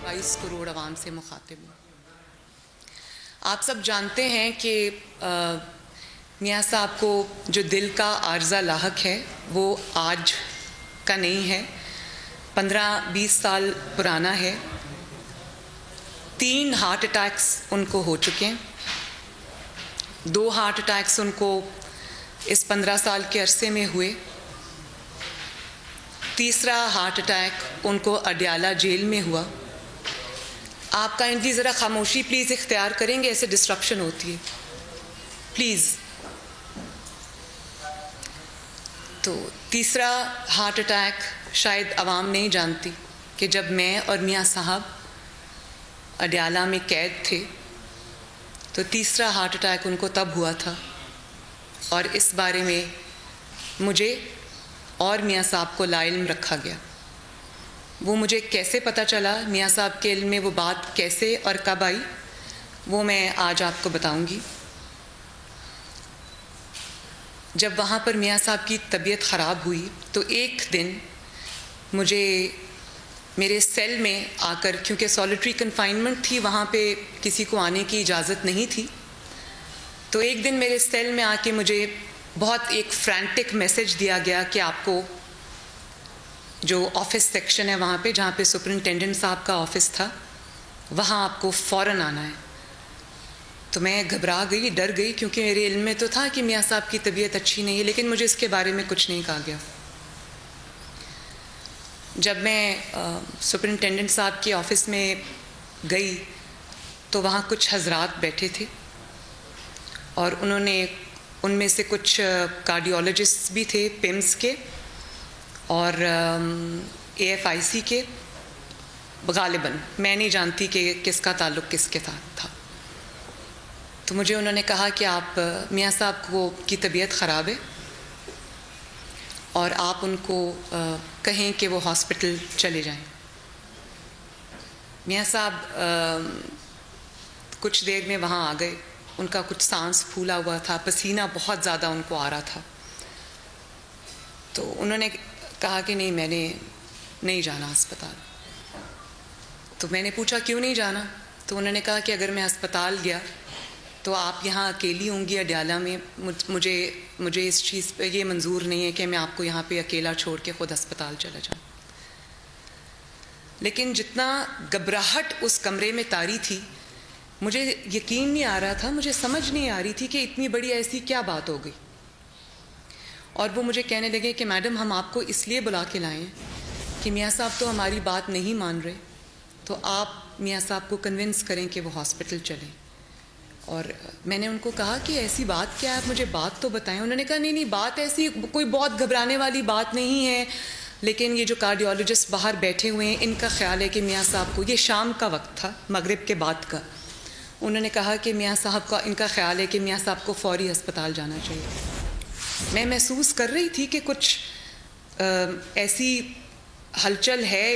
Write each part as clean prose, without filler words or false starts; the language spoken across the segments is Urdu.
22 کروڑ عوام سے مخاطب ہوں۔ آپ سب جانتے ہیں کہ میاں صاحب کو جو دل کا عارضہ لاحق ہے وہ آج کا نہیں ہے، 15-20 سال پرانا ہے۔ 3 ہارٹ اٹیکس ان کو ہو چکے ہیں، 2 ہارٹ اٹیکس ان کو اس 15 سال کے عرصے میں ہوئے، تیسرا ہارٹ اٹیک ان کو اڈیالہ جیل میں ہوا۔ آپ کا انجلی ذرا خاموشی پلیز اختیار کریں گے، ایسے ڈسٹرپشن ہوتی ہے پلیز۔ تو تیسرا ہارٹ اٹیک شاید عوام نہیں جانتی کہ جب میں اور میاں صاحب اڈیالہ میں قید تھے تو تیسرا ہارٹ اٹیک ان کو تب ہوا تھا، اور اس بارے میں مجھے اور میاں صاحب کو لا علم رکھا گیا۔ وہ مجھے کیسے پتہ چلا، میاں صاحب کے علم میں وہ بات کیسے اور کب آئی، وہ میں آج آپ کو بتاؤں گی۔ جب وہاں پر میاں صاحب کی طبیعت خراب ہوئی تو ایک دن مجھے میرے سیل میں آ کر، کیونکہ سالیٹری کنفائنمنٹ تھی، وہاں پہ کسی کو آنے کی اجازت نہیں تھی، تو ایک دن میرے سیل میں آ کے مجھے بہت ایک فرینٹک میسج دیا گیا کہ آپ کو جو آفس سیکشن ہے وہاں پہ، جہاں پہ سپرنٹینڈنٹ صاحب کا آفس تھا، وہاں آپ کو فوراً آنا ہے۔ تو میں گھبرا گئی، ڈر گئی، کیونکہ میرے علم میں تو تھا کہ میاں صاحب کی طبیعت اچھی نہیں ہے، لیکن مجھے اس کے بارے میں کچھ نہیں کہا گیا۔ جب میں سپرنٹینڈنٹ صاحب کے آفس میں گئی تو وہاں کچھ حضرات بیٹھے تھے، اور انہوں نے، ان میں سے کچھ کارڈیولوجسٹ بھی تھے، پمس کے اور AFIC کے، غالباً میں نہیں جانتی کہ کس کا تعلق کس کے ساتھ تھا۔ تو مجھے انہوں نے کہا کہ آپ میاں صاحب کی طبیعت خراب ہے اور آپ ان کو کہیں کہ وہ ہاسپٹل چلے جائیں۔ میاں صاحب کچھ دیر میں وہاں آ گئے، ان کا کچھ سانس پھولا ہوا تھا، پسینہ بہت زیادہ ان کو آ رہا تھا۔ تو انہوں نے کہا کہ نہیں، میں نے نہیں جانا ہسپتال۔ تو میں نے پوچھا کیوں نہیں جانا؟ تو انہوں نے کہا کہ اگر میں ہسپتال گیا تو آپ یہاں اکیلی ہوں گی اڈیالہ میں، مجھے اس چیز پہ یہ منظور نہیں ہے کہ میں آپ کو یہاں پہ اکیلا چھوڑ کے خود ہسپتال چلا جاؤں۔ لیکن جتنا گھبراہٹ اس کمرے میں طاری تھی، مجھے یقین نہیں آ رہا تھا، مجھے سمجھ نہیں آ رہی تھی کہ اتنی بڑی ایسی کیا بات ہو گئی۔ اور وہ مجھے کہنے لگے کہ میڈم ہم آپ کو اس لیے بلا کے لائے ہیں کہ میاں صاحب تو ہماری بات نہیں مان رہے، تو آپ میاں صاحب کو کنونس کریں کہ وہ ہاسپٹل چلیں۔ اور میں نے ان کو کہا کہ ایسی بات کیا ہے، آپ مجھے بات تو بتائیں۔ انہوں نے کہا نہیں بات ایسی کوئی بہت گھبرانے والی بات نہیں ہے، لیکن یہ جو کارڈیولوجسٹ باہر بیٹھے ہوئے ہیں ان کا خیال ہے کہ میاں صاحب کو، یہ شام کا وقت تھا، مغرب کے بعد کا، انہوں نے کہا کہ میاں صاحب کا، ان کا خیال ہے کہ میاں صاحب کو فوری ہسپتال جانا چاہیے۔ میں محسوس کر رہی تھی کہ کچھ ایسی ہلچل ہے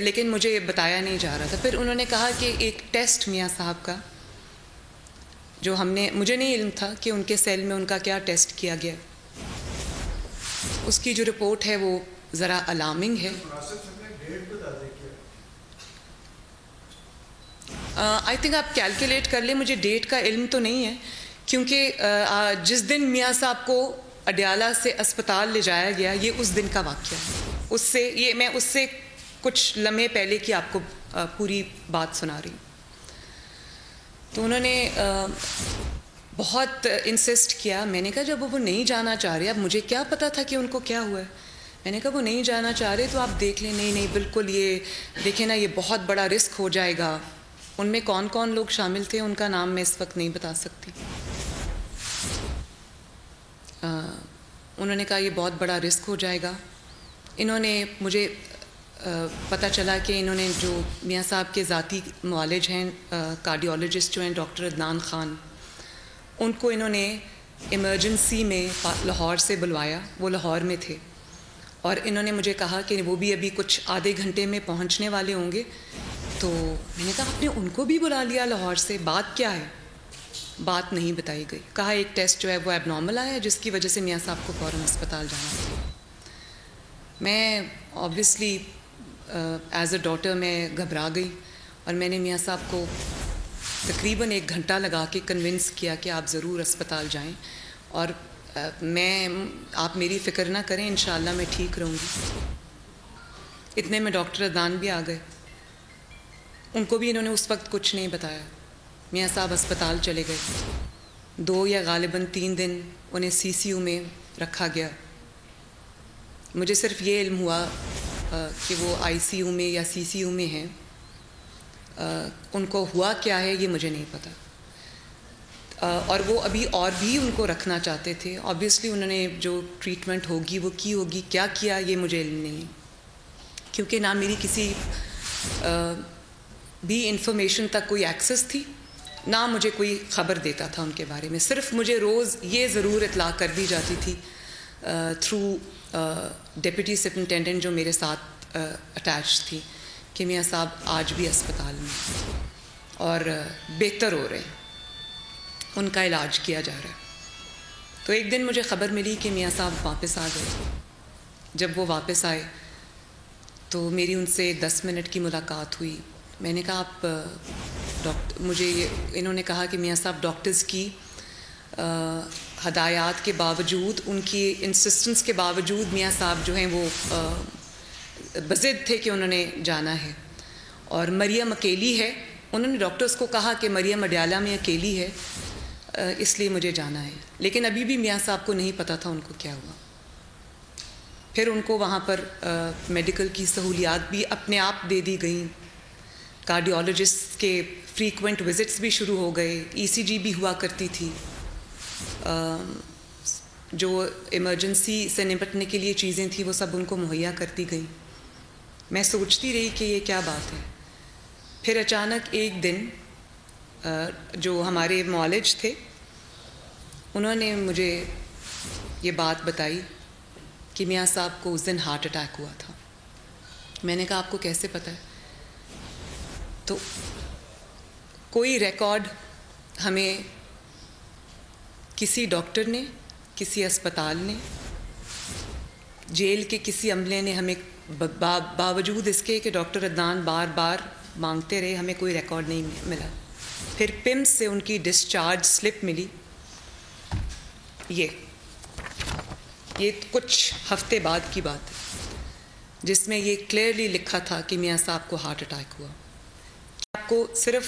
لیکن مجھے بتایا نہیں جا رہا تھا۔ پھر انہوں نے کہا کہ ایک ٹیسٹ میاں صاحب کا، جو مجھے نہیں علم تھا کہ ان کے سیل میں ان کا کیا ٹیسٹ کیا گیا، اس کی جو رپورٹ ہے وہ ذرا الارمنگ ہے۔ آئی تھنک آپ کیلکولیٹ کر لیں، مجھے ڈیٹ کا علم تو نہیں ہے، کیونکہ جس دن میاں صاحب کو اڈیالہ سے اسپتال لے جایا گیا یہ اس دن کا واقعہ ہے۔ میں اس سے کچھ لمحے پہلے کی آپ کو پوری بات سنا رہی ہوں۔ تو انہوں نے بہت انسسٹ کیا۔ میں نے کہا جب وہ نہیں جانا چاہ رہے، اب مجھے کیا پتا تھا کہ ان کو کیا ہوا ہے۔ میں نے کہا وہ نہیں جانا چاہ رہے تو آپ دیکھ لیں۔ نہیں بالکل، یہ دیکھیں نا، یہ بہت بڑا رسک ہو جائے گا۔ ان میں کون کون لوگ شامل تھے ان کا نام میں اس وقت نہیں بتا سکتی۔ انہوں نے کہا یہ بہت بڑا رسک ہو جائے گا۔ انہوں نے مجھے پتہ چلا کہ انہوں نے جو میاں صاحب کے ذاتی معالج ہیں، کارڈیولوجسٹ جو ہیں ڈاکٹر عدنان خان، ان کو انہوں نے ایمرجنسی میں لاہور سے بلوایا، وہ لاہور میں تھے، اور انہوں نے مجھے کہا کہ وہ بھی ابھی کچھ آدھے گھنٹے میں پہنچنے والے ہوں گے۔ تو میں نے کہا آپ نے ان کو بھی بلا لیا لاہور سے، بات کیا ہے؟ بات نہیں بتائی گئی۔ کہا ایک ٹیسٹ جو ہے وہ ایب نارمل آیا ہے جس کی وجہ سے میاں صاحب کو فوراً ہسپتال جانا پڑا۔ میں آبویسلی ایز اے ڈاٹر میں گھبرا گئی اور میں نے میاں صاحب کو تقریباً 1 گھنٹہ لگا کے کنونس کیا کہ آپ ضرور اسپتال جائیں اور آپ میری فکر نہ کریں، انشاءاللہ میں ٹھیک رہوں گی۔ اتنے میں ڈاکٹر عدنان بھی آ گئے، ان کو بھی انہوں نے اس وقت کچھ نہیں بتایا۔ میاں صاحب اسپتال چلے گئے، 2 یا غالباً 3 دن انہیں CCU میں رکھا گیا۔ مجھے صرف یہ علم ہوا کہ وہ ICU میں یا CCU میں ہیں، ان کو ہوا کیا ہے یہ مجھے نہیں پتا، اور وہ ابھی اور بھی ان کو رکھنا چاہتے تھے۔ آبویسلی انہوں نے جو ٹریٹمنٹ ہوگی وہ کی ہوگی، کیا کیا یہ مجھے علم نہیں ہے، کیونکہ نہ میری کسی بھی انفارمیشن تک کوئی ایکسس تھی، نہ مجھے کوئی خبر دیتا تھا ان کے بارے میں۔ صرف مجھے روز یہ ضرور اطلاع کر دی جاتی تھی تھرو ڈپٹی سپرنٹینڈنٹ جو میرے ساتھ اٹیچ تھی کہ میاں صاحب آج بھی اسپتال میں اور بہتر ہو رہے ہیں، ان کا علاج کیا جا رہا ہے۔ تو ایک دن مجھے خبر ملی کہ میاں صاحب واپس آ گئے۔ جب وہ واپس آئے تو میری ان سے 10 منٹ کی ملاقات ہوئی۔ میں نے کہا آپ انہوں نے کہا کہ میاں صاحب ڈاکٹرز کی ہدایات کے باوجود، ان کی انسسٹنس کے باوجود میاں صاحب جو ہیں وہ بضد تھے کہ انہوں نے جانا ہے، اور مریم اکیلی ہے۔ انہوں نے ڈاکٹرز کو کہا کہ مریم اڈیالہ میں اکیلی ہے، اس لیے مجھے جانا ہے، لیکن ابھی بھی میاں صاحب کو نہیں پتہ تھا ان کو کیا ہوا۔ پھر ان کو وہاں پر میڈیکل کی سہولیات بھی اپنے آپ دے دی گئیں، کارڈیولوجسٹ کے فریکوینٹ وزٹس بھی شروع ہو گئے، ECG بھی ہوا کرتی تھی، جو ایمرجنسی سے نپٹنے کے لیے چیزیں تھیں وہ سب ان کو مہیا کرتی گئیں۔ میں سوچتی رہی کہ یہ کیا بات ہے۔ پھر اچانک ایک دن جو ہمارے معالج تھے انہوں نے مجھے یہ بات بتائی کہ میاں صاحب کو اس دن ہارٹ اٹیک ہوا تھا۔ میں نے کہا آپ کو کیسے پتہ ہے؟ تو کوئی ریکارڈ ہمیں کسی ڈاکٹر نے، کسی اسپتال نے، جیل کے کسی عملے نے ہمیں باوجود اس کے کہ ڈاکٹر عدنان بار بار مانگتے رہے، ہمیں کوئی ریکارڈ نہیں ملا۔ پھر PIMS سے ان کی ڈسچارج سلپ ملی، یہ کچھ ہفتے بعد کی بات ہے، جس میں یہ کلیئرلی لکھا تھا کہ میاں صاحب کو ہارٹ اٹیک ہوا۔ آپ کو صرف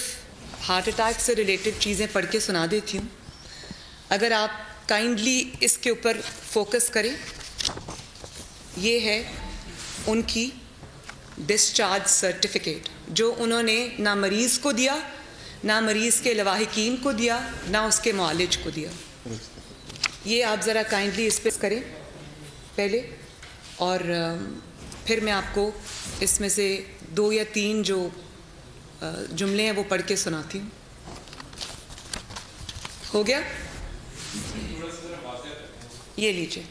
ہارٹ اٹیک سے ریلیٹڈ چیزیں پڑھ کے سنا دیتی ہوں، اگر آپ کائنڈلی اس کے اوپر فوکس کریں۔ یہ ہے ان کی ڈسچارج سرٹیفکیٹ جو انہوں نے نہ مریض کو دیا، نہ مریض کے لواحقین کو دیا، نہ اس کے معالج کو دیا۔ یہ آپ ذرا کائنڈلی اس پہ کریں پہلے، اور پھر میں آپ کو اس میں سے 2 یا 3 جو جملے ہیں وہ پڑھ کے سناتی ہوں۔ ہو گیا؟ یہ لیجیے۔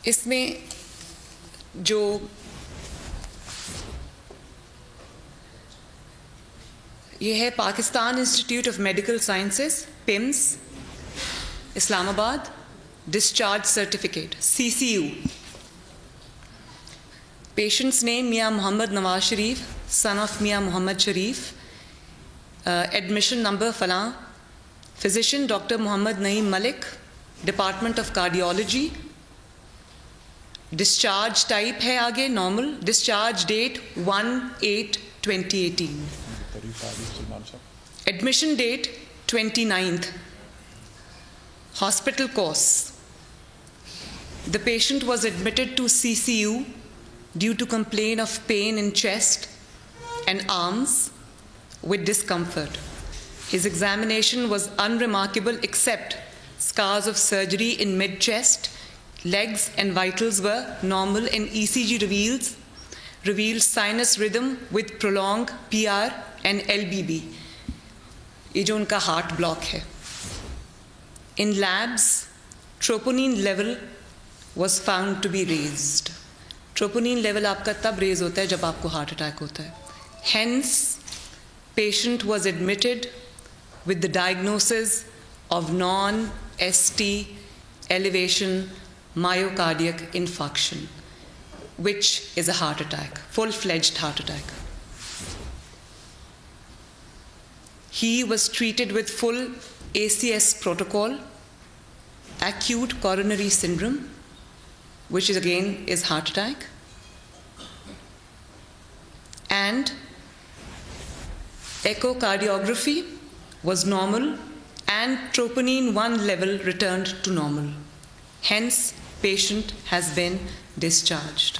اس میں جو یہ ہے Pakistan institute of medical sciences PIMS Islamabad, discharge certificate CCU، patient's name Mian Muhammad Nawaz Sharif son of Mian Muhammad Sharif, admission number فلاں، physician doctor Muhammad Naeem Malik, department of cardiology, discharge type ہے آگے normal, discharge date 1/8/2018، admission date 29th، hospital course. The patient was admitted to CCU due to complaint of pain in chest and arms with discomfort. His examination was unremarkable except scars of surgery in mid-chest, legs and vitals were normal, and ECG revealed sinus rhythm with prolonged PR and LBB. یہ جو ان کا ہارٹ بلاک ہے۔ In labs, troponin level was found to be raised. Troponin level آپ کا تب ریز ہوتا ہے جب آپ کو ہارٹ اٹیک ہوتا ہے. Hence, patient was admitted with the diagnosis of non-ST elevation myocardiac infarction, which is a heart attack, full-fledged heart attack. He was treated with full ACS protocol, acute coronary syndrome, which is again is heart attack, and echocardiography was normal and troponin 1 level returned to normal. Hence, patient has been discharged.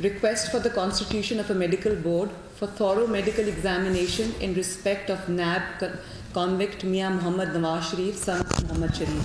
request for the constitution of a medical board for thorough medical examination in respect of NAB convict Mian Mohammad Nawaz Sharif, son of Mohammad Sharif.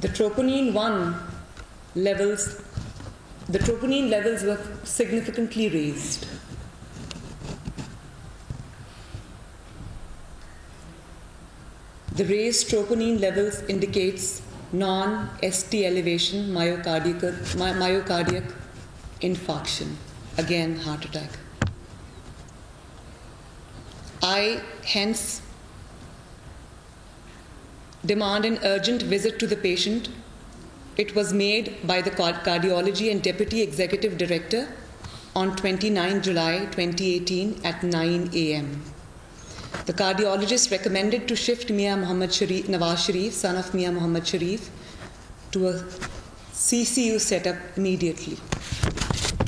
The troponin levels were significantly raised. The raised troponin levels indicates non-ST elevation myocardiac infarction, again heart attack. I hence demand an urgent visit to the patient. It was made by the cardiology and deputy executive director on 29 July 2018 at 9 a.m. The cardiologist recommended to shift Mian Mohammad Nawaz Sharif, son of Mian Mohammad Sharif, to a CCU setup immediately.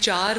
4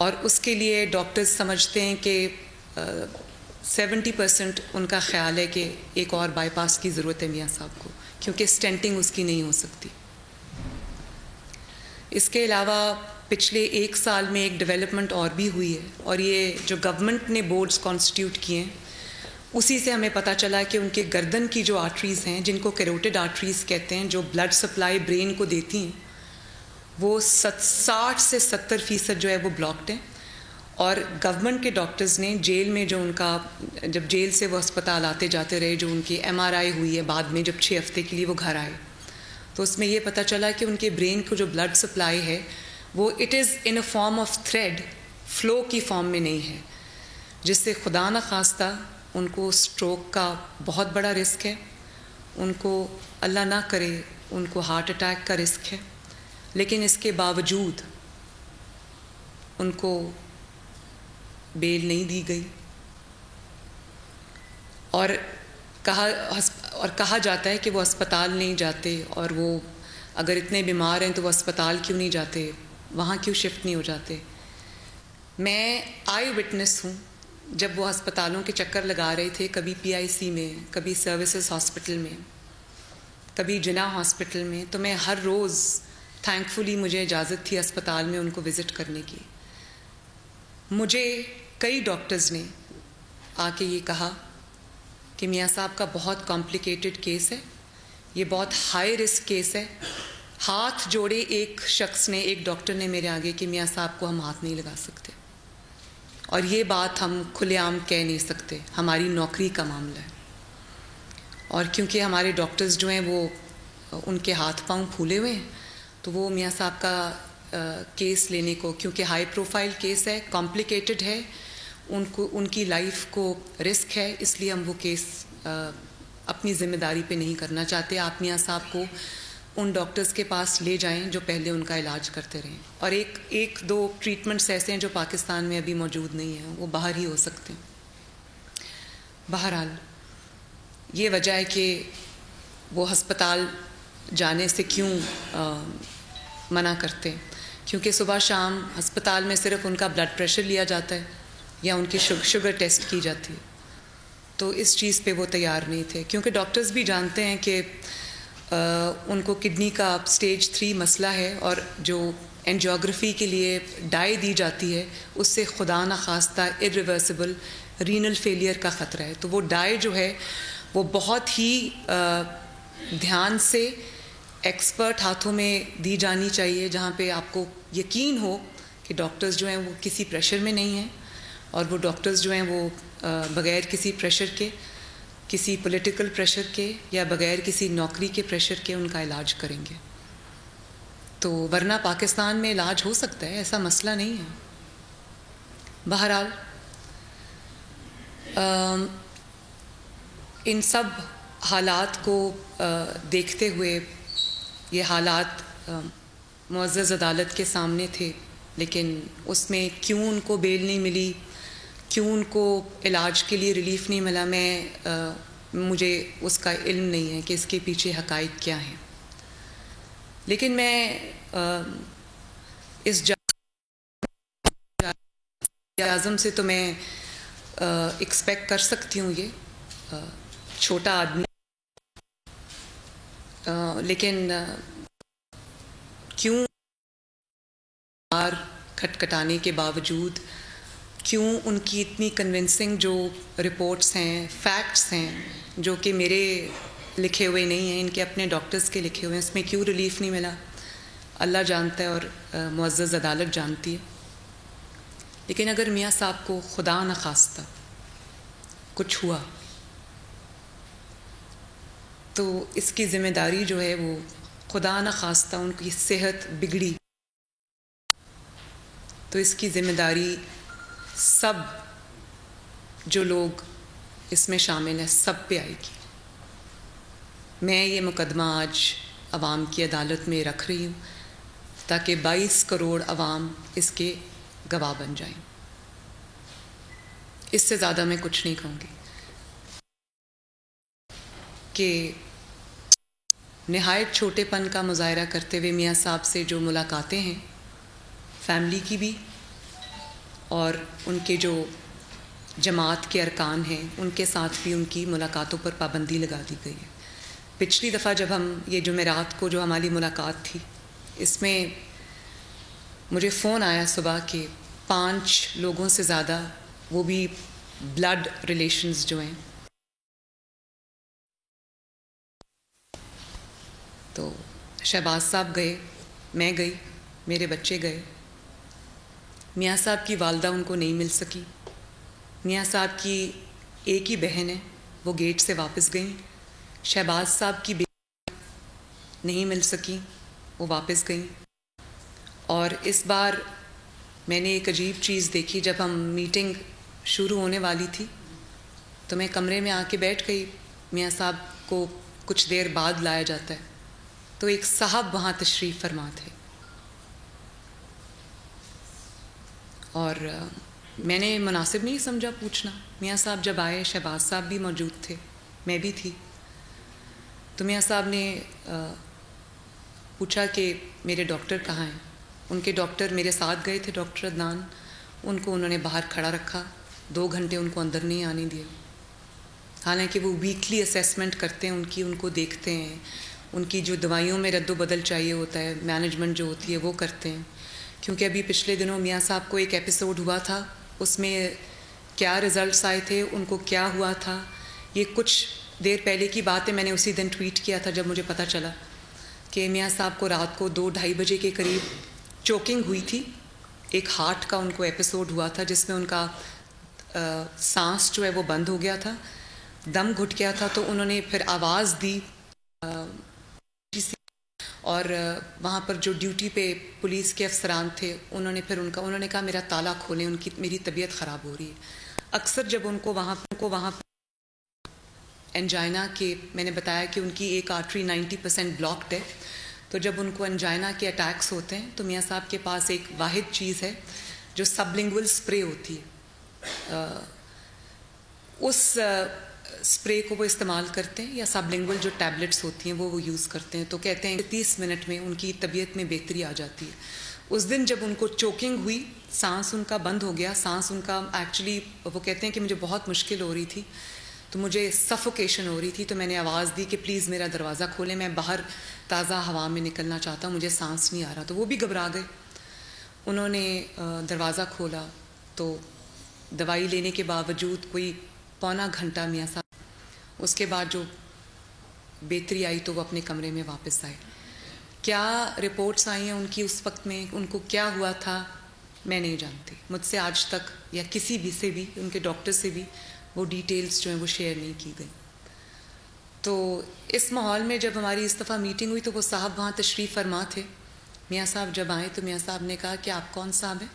اور اس کے لیے ڈاکٹرز سمجھتے ہیں کہ 70% ان کا خیال ہے کہ ایک اور بائی پاس کی ضرورت ہے میاں صاحب کو، کیونکہ اسٹینٹنگ اس کی نہیں ہو سکتی۔ اس کے علاوہ پچھلے 1 سال میں ایک ڈیولپمنٹ اور بھی ہوئی ہے، اور یہ جو گورنمنٹ نے بورڈز کانسٹیٹیوٹ کیے ہیں اسی سے ہمیں پتہ چلا کہ ان کے گردن کی جو آرٹریز ہیں، جن کو کیروٹڈ آرٹریز کہتے ہیں، جو بلڈ سپلائی برین کو دیتی ہیں، وہ 60 سے 70% جو ہے وہ بلاکڈ ہیں۔ اور گورنمنٹ کے ڈاکٹرز نے جیل میں جو ان کا، جب جیل سے وہ اسپتال آتے جاتے رہے، جو ان کی MRI ہوئی ہے بعد میں جب 6 ہفتے کے لیے وہ گھر آئے، تو اس میں یہ پتہ چلا کہ ان کے برین کو جو بلڈ سپلائی ہے وہ it is in a form of thread, flu کی فارم میں نہیں ہے، جس سے خدا نخواستہ ان کو سٹروک کا بہت بڑا رسک ہے، ان کو اللہ نہ کرے ان کو ہارٹ اٹیک کا رسک ہے۔ لیکن اس کے باوجود ان کو بیل نہیں دی گئی، اور کہا جاتا ہے کہ وہ اسپتال نہیں جاتے، اور وہ اگر اتنے بیمار ہیں تو وہ اسپتال کیوں نہیں جاتے، وہاں کیوں شفٹ نہیں ہو جاتے۔ میں آئی وٹنس ہوں، جب وہ ہسپتالوں کے چکر لگا رہے تھے، کبھی PIC میں، کبھی سروسز ہاسپٹل میں، کبھی جنا ہاسپٹل میں، تو میں ہر روز تھینکفلی مجھے اجازت تھی اسپتال میں ان کو وزٹ کرنے کی۔ مجھے کئی ڈاکٹرز نے آ کے یہ کہا کہ میاں صاحب کا بہت کمپلیکیٹڈ کیس ہے، یہ بہت ہائی رسک کیس ہے۔ ہاتھ جوڑے ایک شخص نے، ایک ڈاکٹر نے میرے آگے کہ میاں صاحب کو ہم ہاتھ نہیں لگا سکتے، اور یہ بات ہم کھلے عام کہہ نہیں سکتے، ہماری نوکری کا معاملہ ہے۔ اور کیونکہ ہمارے ڈاکٹرز جو ہیں وہ ان کے ہاتھ پاؤں پھولے ہوئے ہیں، تو وہ میاں صاحب کا کیس لینے کو، کیونکہ ہائی پروفائل کیس ہے، کمپلیکیٹڈ ہے، ان کی لائف کو رسک ہے، اس لیے ہم وہ کیس اپنی ذمہ داری پہ نہیں کرنا چاہتے۔ آپ میاں صاحب کو ان ڈاکٹرز کے پاس لے جائیں جو پہلے ان کا علاج کرتے رہیں، اور ایک دو ٹریٹمنٹس ایسے ہیں جو پاکستان میں ابھی موجود نہیں ہیں، وہ باہر ہی ہو سکتے ہیں۔ بہرحال یہ وجہ ہے کہ وہ ہسپتال جانے سے کیوں منع کرتے ہیں، کیونکہ صبح شام ہسپتال میں صرف ان کا بلڈ پریشر لیا جاتا ہے یا ان کی شوگر ٹیسٹ کی جاتی ہے، تو اس چیز پہ وہ تیار نہیں تھے، کیونکہ ڈاکٹرز بھی جانتے ہیں کہ ان کو کڈنی کا سٹیج 3 مسئلہ ہے، اور جو اینجیوگرافی کے لیے ڈائی دی جاتی ہے اس سے خدا نخواستہ irreversible رینل فیلئر کا خطرہ ہے۔ تو وہ ڈائی جو ہے وہ بہت ہی دھیان سے ایکسپرٹ ہاتھوں میں دی جانی چاہیے، جہاں پہ آپ کو یقین ہو کہ ڈاکٹرز جو ہیں وہ کسی پریشر میں نہیں ہیں، اور وہ ڈاکٹرز جو ہیں وہ بغیر کسی پریشر کے، کسی پولیٹیکل پریشر کے یا بغیر کسی نوکری کے پریشر کے ان کا علاج کریں گے۔ تو ورنہ پاکستان میں علاج ہو سکتا ہے، ایسا مسئلہ نہیں ہے۔ بہرحال ان سب حالات کو دیکھتے ہوئے، یہ حالات معزز عدالت کے سامنے تھے، لیکن اس میں کیوں ان کو بیل نہیں ملی، کیوں ان کو علاج کے لیے ریلیف نہیں ملا، مجھے اس کا علم نہیں ہے کہ اس کے پیچھے حقائق کیا ہیں۔ لیکن میں اس اعظم سے تو میں ایکسپیکٹ کر سکتی ہوں، یہ چھوٹا آدمی، لیکن کیوں بار کھٹکھٹانے کے باوجود، کیوں ان کی اتنی کنونسنگ جو رپورٹس ہیں، فیکٹس ہیں، جو کہ میرے لکھے ہوئے نہیں ہیں، ان کے اپنے ڈاکٹرز کے لکھے ہوئے ہیں، اس میں کیوں ریلیف نہیں ملا، اللہ جانتا ہے اور معزز عدالت جانتی ہے۔ لیکن اگر میاں صاحب کو خدا نخواستہ کچھ ہوا تو اس کی ذمہ داری جو ہے وہ، خدا نخواستہ ان کی صحت بگڑی تو اس کی ذمہ داری سب جو لوگ اس میں شامل ہیں سب پہ آئے گی۔ میں یہ مقدمہ آج عوام کی عدالت میں رکھ رہی ہوں تاکہ 22 کروڑ عوام اس کے گواہ بن جائیں۔ اس سے زیادہ میں کچھ نہیں کہوں گی کہ نہایت چھوٹے پن کا مظاہرہ کرتے ہوئے میاں صاحب سے جو ملاقاتیں ہیں، فیملی کی بھی اور ان کے جو جماعت کے ارکان ہیں ان کے ساتھ بھی ان کی ملاقاتوں پر پابندی لگا دی گئی ہے. پچھلی دفعہ جب ہم یہ جمعرات کو جو ہماری ملاقات تھی، اس میں مجھے فون آیا صبح کہ 5 لوگوں سے زیادہ، وہ بھی بلڈ ریلیشنز جو ہیں، تو شہباز صاحب گئے، میں گئی، میرے بچے گئے. میاں صاحب کی والدہ ان کو نہیں مل سکی. میاں صاحب کی ایک ہی بہن ہے، وہ گیٹ سے واپس گئیں. شہباز صاحب کی بیٹی نہیں مل سکی، وہ واپس گئیں. اور اس بار میں نے ایک عجیب چیز دیکھی. جب ہم میٹنگ شروع ہونے والی تھی تو میں کمرے میں آ کے بیٹھ گئی. میاں صاحب کو کچھ دیر بعد لایا جاتا ہے تو ایک صاحب وہاں تشریف فرما تھے، اور میں نے مناسب نہیں سمجھا پوچھنا. میاں صاحب جب آئے، شہباز صاحب بھی موجود تھے، میں بھی تھی. تو میاں صاحب نے پوچھا کہ میرے ڈاکٹر کہاں ہیں. ان کے ڈاکٹر میرے ساتھ گئے تھے، ڈاکٹر عدنان. ان کو انہوں نے باہر کھڑا رکھا، 2 گھنٹے ان کو اندر نہیں آنے دیے. حالانکہ وہ ویکلی اسیسمنٹ کرتے ہیں ان کو دیکھتے ہیں، ان کی جو دوائیوں میں رد و بدل چاہیے ہوتا ہے، مینجمنٹ جو ہوتی ہے وہ کرتے ہیں. کیونکہ ابھی پچھلے دنوں میاں صاحب کو ایک ایپیسوڈ ہوا تھا، اس میں کیا رزلٹس آئے تھے، ان کو کیا ہوا تھا، یہ کچھ دیر پہلے کی بات ہے. میں نے اسی دن ٹویٹ کیا تھا جب مجھے پتہ چلا کہ میاں صاحب کو رات کو 2-2:30 بجے کے قریب چوکنگ ہوئی تھی. ایک ہارٹ کا ان کو ایپیسوڈ ہوا تھا جس میں ان کا سانس جو ہے وہ بند ہو گیا تھا، دم گھٹ گیا تھا. تو انہوں نے پھر آواز دی، اور وہاں پر جو ڈیوٹی پہ پولیس کے افسران تھے انہوں نے کہا میرا تالا کھولیں، میری طبیعت خراب ہو رہی ہے. اکثر جب ان کو وہاں انجائنا کے، میں نے بتایا کہ ان کی ایک آرٹری 90% بلاکڈ ہے، تو جب ان کو انجائنا کے اٹیکس ہوتے ہیں تو میاں صاحب کے پاس ایک واحد چیز ہے جو سب لنگول سپرے ہوتی ہے، اس سپرے کو وہ استعمال کرتے ہیں، یا سب لنگول جو ٹیبلٹس ہوتی ہیں وہ یوز کرتے ہیں. تو کہتے ہیں کہ 30 منٹ میں ان کی طبیعت میں بہتری آ جاتی ہے. اس دن جب ان کو چوکنگ ہوئی، سانس ان کا بند ہو گیا، سانس ان کا ایکچولی، وہ کہتے ہیں کہ مجھے بہت مشکل ہو رہی تھی، تو مجھے سفوکیشن ہو رہی تھی، تو میں نے آواز دی کہ پلیز میرا دروازہ کھولیں، میں باہر تازہ ہوا میں نکلنا چاہتا ہوں، مجھے سانس نہیں آ رہا. تو وہ بھی گھبرا گئے. انہوں نے دروازہ کھولا تو دوائی لینے کے باوجود کوئی 1.25 گھنٹہ میاں صاحب، اس کے بعد جو بہتری آئی تو وہ اپنے کمرے میں واپس آئے. کیا رپورٹس آئی ہیں ان کی اس وقت میں، ان کو کیا ہوا تھا، میں نہیں جانتی. مجھ سے آج تک یا کسی بھی سے بھی، ان کے ڈاکٹر سے بھی وہ ڈیٹیلز جو ہیں وہ شیئر نہیں کی گئی. تو اس ماحول میں جب ہماری اس دفعہ میٹنگ ہوئی تو وہ صاحب وہاں تشریف فرما تھے. میاں صاحب جب آئے تو میاں صاحب نے کہا کہ آپ کون صاحب ہیں؟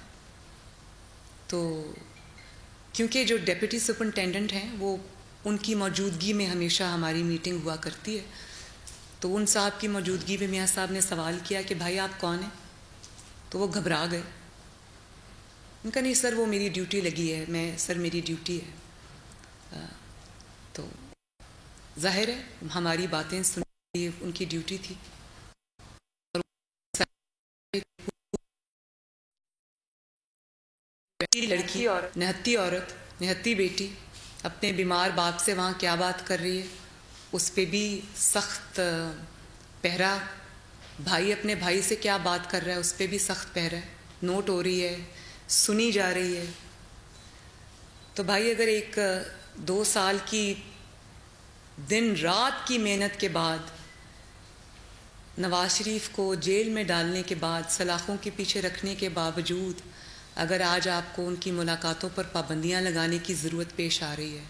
تو کیونکہ جو ڈیپٹی سپرنٹینڈنٹ ہیں وہ ان کی موجودگی میں ہمیشہ ہماری میٹنگ ہوا کرتی ہے، تو ان صاحب کی موجودگی میں میاں صاحب نے سوال کیا کہ بھائی آپ کون ہیں؟ تو وہ گھبرا گئے. ان کا نہیں سر وہ میری ڈیوٹی لگی ہے، سر میری ڈیوٹی ہے. تو ظاہر ہے ہماری باتیں سننے ان کی ڈیوٹی تھی. لڑکی، نہتی عورت، نہتی بیٹی اپنے بیمار باپ سے وہاں کیا بات کر رہی ہے، اس پہ بھی سخت پہرا. بھائی اپنے بھائی سے کیا بات کر رہا ہے، اس پہ بھی سخت پہرا ہے، نوٹ ہو رہی ہے، سنی جا رہی ہے. تو بھائی اگر ایک 2 سال کی دن رات کی محنت کے بعد، نواز شریف کو جیل میں ڈالنے کے بعد، سلاخوں کے پیچھے رکھنے کے باوجود، اگر آج آپ کو ان کی ملاقاتوں پر پابندیاں لگانے کی ضرورت پیش آ رہی ہے،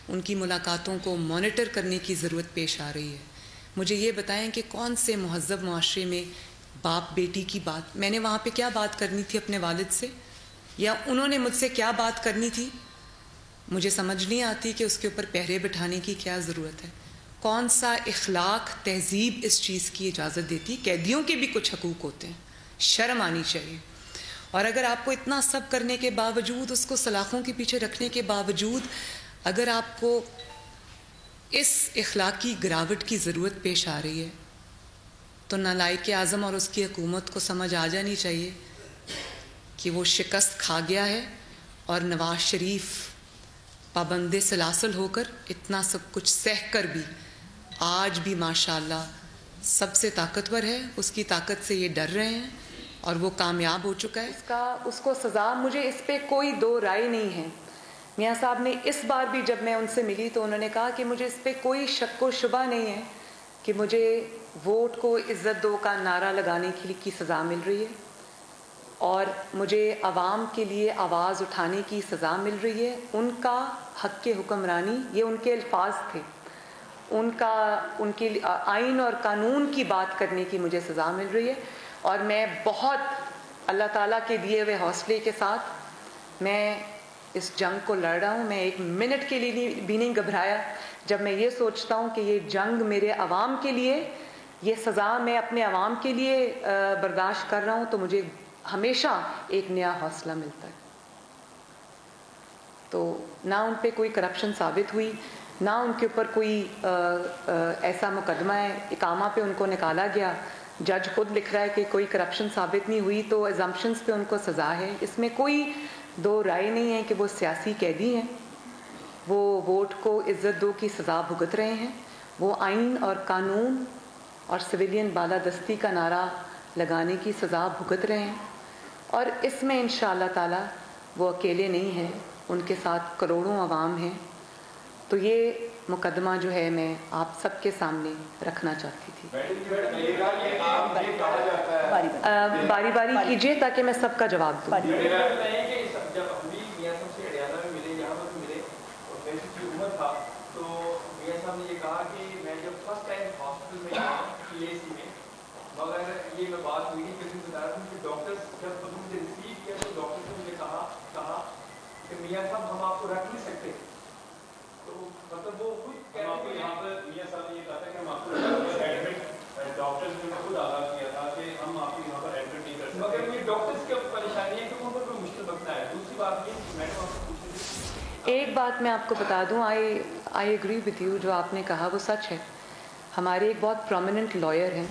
ان کی ملاقاتوں کو مانیٹر کرنے کی ضرورت پیش آ رہی ہے، مجھے یہ بتائیں کہ کون سے مہذب معاشرے میں باپ بیٹی کی بات، میں نے وہاں پہ کیا بات کرنی تھی اپنے والد سے، یا انہوں نے مجھ سے کیا بات کرنی تھی، مجھے سمجھ نہیں آتی کہ اس کے اوپر پہرے بٹھانے کی کیا ضرورت ہے. کون سا اخلاق، تہذیب اس چیز کی اجازت دیتی؟ قیدیوں کے بھی کچھ حقوق ہوتے ہیں، شرم آنی چاہیے. اور اگر آپ کو اتنا سب کرنے کے باوجود، اس کو سلاخوں کے پیچھے رکھنے کے باوجود، اگر آپ کو اس اخلاقی گراوٹ کی ضرورت پیش آ رہی ہے تو نالائق اعظم اور اس کی حکومت کو سمجھ آ جانی چاہیے کہ وہ شکست کھا گیا ہے اور نواز شریف پابند سلاسل ہو کر اتنا سب کچھ سہ کر بھی آج بھی ماشاءاللہ سب سے طاقتور ہے، اس کی طاقت سے یہ ڈر رہے ہیں اور وہ کامیاب ہو چکا ہے۔ اس کو سزا، مجھے اس پہ کوئی دو رائے نہیں ہے۔ میاں صاحب نے اس بار بھی جب میں ان سے ملی تو انہوں نے کہا کہ مجھے اس پہ کوئی شک و شبہ نہیں ہے کہ مجھے ووٹ کو عزت دو کا نعرہ لگانے کی سزا مل رہی ہے، اور مجھے عوام کے لیے آواز اٹھانے کی سزا مل رہی ہے۔ ان کا حق کے حکمرانی، یہ ان کے الفاظ تھے، ان کے آئین اور قانون کی بات کرنے کی مجھے سزا مل رہی ہے، اور میں بہت اللہ تعالیٰ کے دیے ہوئے حوصلے کے ساتھ میں اس جنگ کو لڑ رہا ہوں۔ میں ایک منٹ کے لیے بھی نہیں گھبرایا جب میں یہ سوچتا ہوں کہ یہ جنگ میرے عوام کے لیے، یہ سزا میں اپنے عوام کے لیے برداشت کر رہا ہوں، تو مجھے ہمیشہ ایک نیا حوصلہ ملتا ہے۔ تو نہ ان پہ کوئی کرپشن ثابت ہوئی، نہ ان کے اوپر کوئی ایسا مقدمہ ہے، اقامہ پہ ان کو نکالا گیا، جج خود لکھ رہا ہے کہ کوئی کرپشن ثابت نہیں ہوئی، تو ایزمپشنز پہ ان کو سزا ہے۔ اس میں کوئی دو رائے نہیں ہے کہ وہ سیاسی قیدی ہیں، وہ ووٹ کو عزت دو کی سزا بھگت رہے ہیں، وہ آئین اور قانون اور سویلین بالادستی کا نعرہ لگانے کی سزا بھگت رہے ہیں، اور اس میں انشاءاللہ تعالی وہ اکیلے نہیں ہیں، ان کے ساتھ کروڑوں عوام ہیں۔ تو یہ مقدمہ جو ہے میں آپ سب کے سامنے رکھنا چاہتی تھی۔ باری باری کیجیے تاکہ میں سب کا جواب دوں۔ مگر یہ میں بات ہوئی کہ بتا رہا ہوں کہ ڈاکٹرز جب مجھے ریسیو کیا تو ڈاکٹرز نے مجھے کہا کہ میاں صاحب ہم آپ کو رکھ نہیں سکتے، تو مطلب وہ خود یہاں پر میاں صاحب نے یہ کہا تھا کہ ہم آپ کو ایڈمٹ، ڈاکٹرز نے خود آگاہ کیا تھا کہ ہم آپ کو یہاں پر ایڈمٹ نہیں کر سکتے، مگر یہ ڈاکٹرز کی پریشانی ہے کہ ان پر کوئی مشکل بنتا ہے۔ دوسری بات یہ کہ میں نے آپ کو ایک بات میں آپ کو بتا دوں، آئی ایگری وتھ یو، جو آپ نے کہا وہ سچ ہے۔ ہمارے ایک بہت پرومیننٹ لائر ہیں،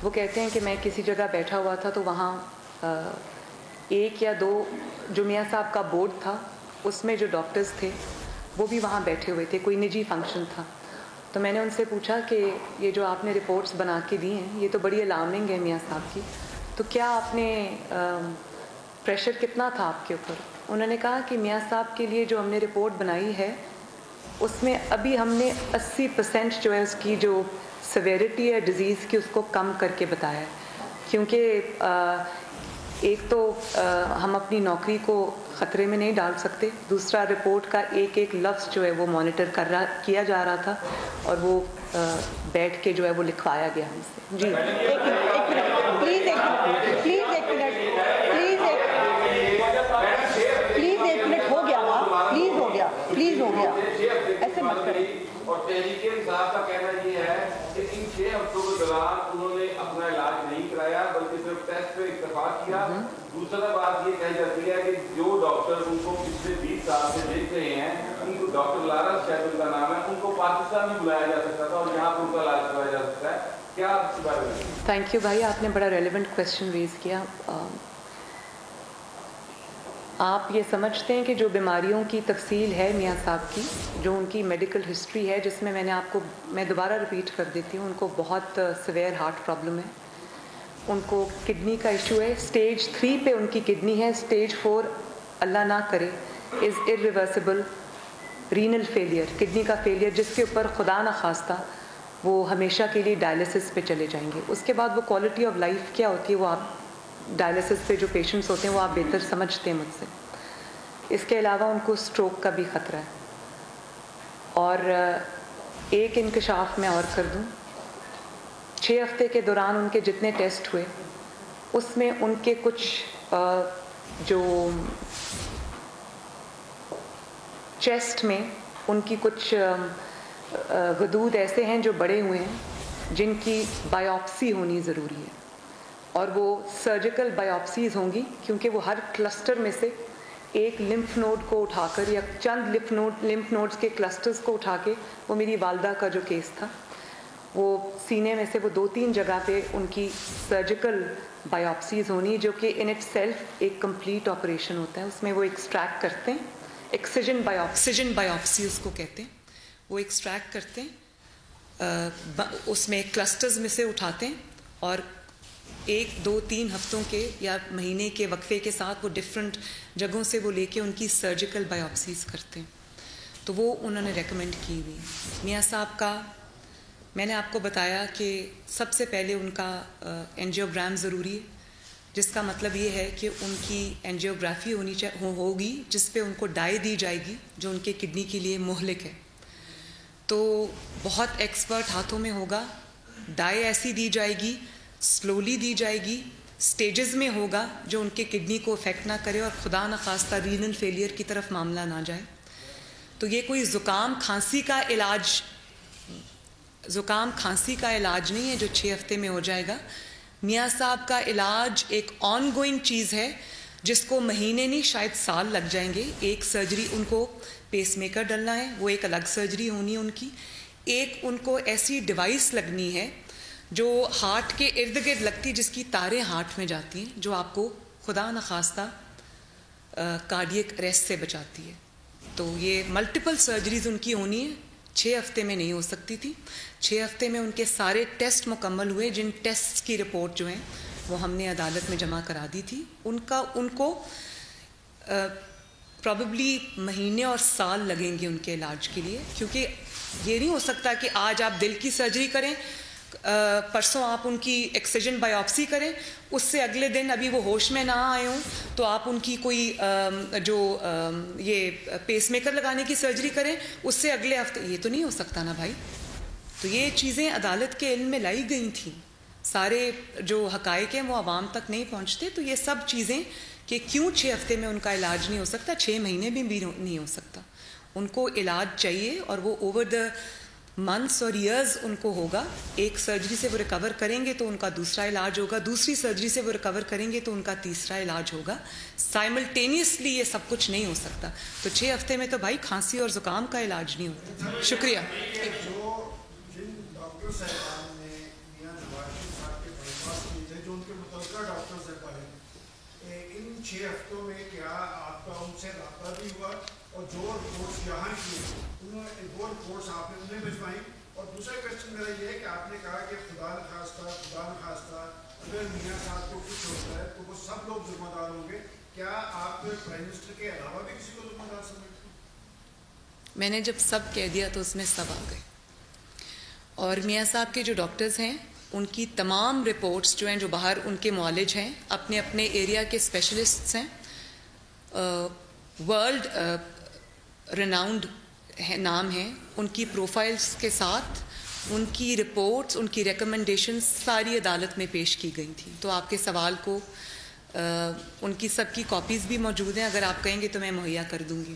وہ کہتے ہیں کہ میں کسی جگہ بیٹھا ہوا تھا تو وہاں ایک یا دو جو میاں صاحب کا بورڈ تھا اس میں جو ڈاکٹرز تھے وہ بھی وہاں بیٹھے ہوئے تھے، کوئی نجی فنکشن تھا، تو میں نے ان سے پوچھا کہ یہ جو آپ نے رپورٹس بنا کے دی ہیں یہ تو بڑی الارمنگ ہے میاں صاحب کی، تو کیا آپ نے پریشر کتنا تھا آپ کے اوپر؟ انہوں نے کہا کہ میاں صاحب کے لیے جو ہم نے رپورٹ بنائی ہے اس میں ابھی ہم نے 80% جو ہے اس کی جو سیویرٹی ہے ڈیزیز کی اس کو کم کر کے بتایا ہے، کیونکہ ایک تو ہم اپنی نوکری کو خطرے میں نہیں ڈال سکتے، دوسرا رپورٹ کا ایک ایک لفظ جو ہے وہ مانیٹر کیا جا رہا تھا، اور وہ بیٹھ کے جو ہے وہ لکھوایا گیا ہم سے۔ جی پلیز ہو گیا ایسے مت کریں۔ اور تحریک انصاف کا کہنا یہ ہے کہ ان 6 ہفتوں کے دوران انہوں نے اپنا علاج نہیں کرایا بلکہ صرف ٹیسٹ پہ اتفاق کیا۔ دوسرا بات یہ کہی جاتی ہے کہ جو ڈاکٹر ان کو پچھلے 20 سال سے دیکھ رہے ہیں، ان کو ڈاکٹر لارنس شاید ان کا نام ہے، ان کو پاکستان بھی بلایا جا سکتا تھا اور یہاں پر ان کا علاج کرایا جا سکتا ہے، کیا آپ اس بارے میں؟ تھینک یو بھائی، آپ نے بڑا ریلیونٹ کویشچن ریز کیا۔ آپ یہ سمجھتے ہیں کہ جو بیماریوں کی تفصیل ہے میاں صاحب کی، جو ان کی میڈیکل ہسٹری ہے، جس میں نے آپ کو میں دوبارہ ریپیٹ کر دیتی ہوں، ان کو بہت سیویئر ہارٹ پرابلم ہے، ان کو کڈنی کا ایشو ہے، اسٹیج 3 پہ ان کی کڈنی ہے، اسٹیج 4 اللہ نہ کرے از irreversible رینل فیلئر، کڈنی کا فیلئر جس کے اوپر خدا نہ خواستہ وہ ہمیشہ کے لیے ڈائلسس پہ چلے جائیں گے۔ اس کے بعد وہ کوالٹی آف لائف کیا ہوتی ہے وہ آپ ڈائلسس پہ جو پیشنٹس ہوتے ہیں وہ آپ بہتر سمجھتے ہیں مجھ سے۔ اس کے علاوہ ان کو سٹروک کا بھی خطرہ ہے۔ اور ایک انکشاف میں اور کر دوں، 6 ہفتے کے دوران ان کے جتنے ٹیسٹ ہوئے اس میں ان کے کچھ جو چیسٹ میں ان کی کچھ غدود ایسے ہیں جو بڑے ہوئے ہیں جن کی بائیوپسی ہونی ضروری ہے، اور وہ سرجیکل بائیوپسیز ہوں گی، کیونکہ وہ ہر کلسٹر میں سے ایک لمف نوڈ کو اٹھا کر یا چند لمف نوڈز کے کلسٹرز کو اٹھا کے، وہ میری والدہ کا جو کیس تھا وہ سینے میں سے وہ 2-3 جگہ پہ ان کی سرجیکل بایوپسیز ہونی جو کہ ان اٹ سیلف ایک کمپلیٹ آپریشن ہوتا ہے. اس میں وہ ایکسٹریکٹ کرتے ہیں, ایکسیجن بایوپسی اس کو کہتے ہیں. وہ ایکسٹریکٹ کرتے ہیں, اس میں کلسٹرز میں سے اٹھاتے ہیں اور 1-2-3 ہفتوں کے یا مہینے کے وقفے کے ساتھ وہ ڈفرینٹ جگہوں سے وہ لے کے ان کی سرجیکل بایوپسیز کرتے ہیں. تو وہ انہوں نے ریکمینڈ کی ہوئی. میاں صاحب کا میں نے آپ کو بتایا کہ سب سے پہلے ان کا اینجیوگرام ضروری ہے, جس کا مطلب یہ ہے کہ ان کی اینجیوگرافی ہوگی جس پہ ان کو ڈائی دی جائے گی جو ان کے کڈنی کے لیے مہلک ہے. تو بہت ایکسپرٹ ہاتھوں میں ہوگا, ڈائی ایسی دی جائے گی, سلولی دی جائے گی, سٹیجز میں ہوگا جو ان کے کڈنی کو افیکٹ نہ کرے اور خدا نخواستہ رینل فیلئر کی طرف معاملہ نہ جائے. تو یہ کوئی زکام کھانسی کا علاج نہیں ہے جو 6 ہفتے میں ہو جائے گا. میاں صاحب کا علاج ایک آن گوئنگ چیز ہے جس کو مہینے نہیں شاید سال لگ جائیں گے. ایک سرجری ان کو پیس میکر ڈلنا ہے, وہ ایک الگ سرجری ہونی ہے ان کی. ایک ان کو ایسی ڈیوائس لگنی ہے جو ہارٹ کے ارد گرد لگتی جس کی تاریں ہارٹ میں جاتی ہیں جو آپ کو خدا نخواستہ کارڈیک اریسٹ سے بچاتی ہے. تو یہ ملٹیپل سرجریز ان کی ہونی ہے, 6 ہفتے میں نہیں ہو سکتی تھی. 6 ہفتے میں ان کے سارے ٹیسٹ مکمل ہوئے, جن ٹیسٹ کی رپورٹ جو ہیں وہ ہم نے عدالت میں جمع کرا دی تھی. ان کو پرابیبلی مہینے اور سال لگیں گے ان کے علاج کے لیے, کیونکہ یہ نہیں ہو سکتا کہ آج آپ دل کی سرجری کریں, پرسوں آپ ان کی ایکسیجن بایوپسی کریں, اس سے اگلے دن ابھی وہ ہوش میں نہ آئے ہوں تو آپ ان کی کوئی یہ پیس میکر لگانے کی سرجری کریں, اس سے اگلے ہفتے. یہ تو نہیں ہو سکتا نا بھائی. تو یہ چیزیں عدالت کے علم میں لائی گئی تھیں. سارے جو حقائق ہیں وہ عوام تک نہیں پہنچتے. تو یہ سب چیزیں کہ کیوں 6 ہفتے میں ان کا علاج نہیں ہو سکتا, 6 مہینے میں بھی نہیں ہو سکتا. ان کو علاج چاہیے اور وہ اوور دا منتھس اور ایئرز ان کو ہوگا. ایک سرجری سے وہ ریکور کریں گے تو ان کا دوسرا علاج ہوگا, دوسری سرجری سے وہ ریکور کریں گے تو ان کا تیسرا علاج ہوگا. سائملٹینیسلی یہ سب کچھ نہیں ہو سکتا. تو 6 ہفتے میں تو بھائی کھانسی اور زکام کا علاج نہیں ہوتا. شکریہ. ان 6 ہفتوں میں کیا آپ کا ان سے رابطہ بھی ہوا اور جو رپورٹس یہاں کی وہ رپورٹس آپ نے انہیں بھجوائیں؟ اور دوسرا کوشچن میرا یہ ہے کہ آپ نے کہا کہ خدا نخواستہ اگر میاں صاحب کو کچھ ہوتا ہے تو وہ سب لوگ ذمہ دار ہوں گے. کیا آپ پرائم منسٹر کے علاوہ بھی کسی کو ذمہ دار سمجھتے ہیں؟ میں نے جب سب کہہ دیا تو اس میں سب آ گئے. اور میاں صاحب کے جو ڈاکٹرز ہیں ان کی تمام رپورٹس جو ہیں, جو باہر ان کے معالج ہیں, اپنے اپنے ایریا کے اسپیشلسٹس ہیں, ورلڈ ریناؤنڈ نام ہیں, ان کی پروفائلز کے ساتھ ان کی رپورٹس, ان کی ریکمنڈیشنز ساری عدالت میں پیش کی گئی تھیں. تو آپ کے سوال کو ان کی سب کی کاپیز بھی موجود ہیں, اگر آپ کہیں گے تو میں مہیا کر دوں گی.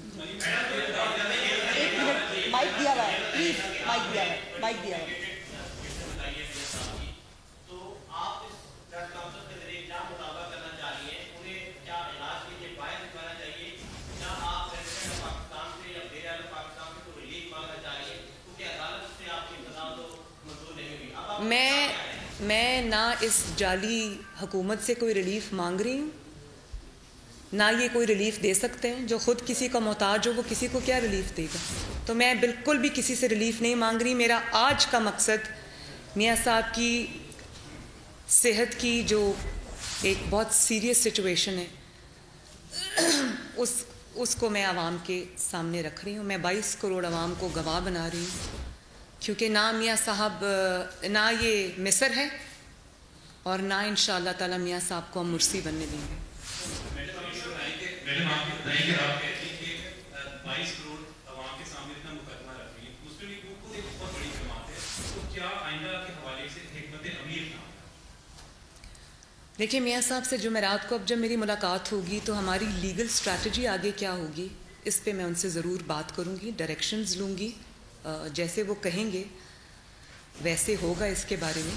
مائک دیا ہوا ہے, پلیز مائک دیا ہوا ہے, مائک دیا ہوا ہے. میں نہ اس جعلی حکومت سے کوئی ریلیف مانگ رہی ہوں, نہ یہ کوئی ریلیف دے سکتے ہیں. جو خود کسی کا محتاج ہو وہ کسی کو کیا ریلیف دے گا. تو میں بالکل بھی کسی سے ریلیف نہیں مانگ رہی. میرا آج کا مقصد میاں صاحب کی صحت کی جو ایک بہت سیریس سچویشن ہے اس کو میں عوام کے سامنے رکھ رہی ہوں. میں 22 کروڑ عوام کو گواہ بنا رہی ہوں, کیونکہ نہ میاں صاحب نہ یہ مصر ہے اور نہ انشاءاللہ تعالی میاں صاحب کو ہم مرسی بننے دیں گے. میڈم آپ بتائیں کہ آپ کہتی ہیں کہ 22 کروڑ عوام کے سامنے اتنا مقدمہ رکھ رہی ہیں, مسلم لیگ کو ایک بہت بڑی جماعت ہے, تو کیا آئندہ کے حوالے سے حکمت امیر تھا؟ دیکھیے میاں صاحب سے جمعرات کو اب جب میری ملاقات ہوگی تو ہماری لیگل اسٹریٹجی آگے کیا ہوگی اس پہ میں ان سے ضرور بات کروں گی, ڈائریکشنز لوں گی, جیسے وہ کہیں گے ویسے ہوگا. اس کے بارے میں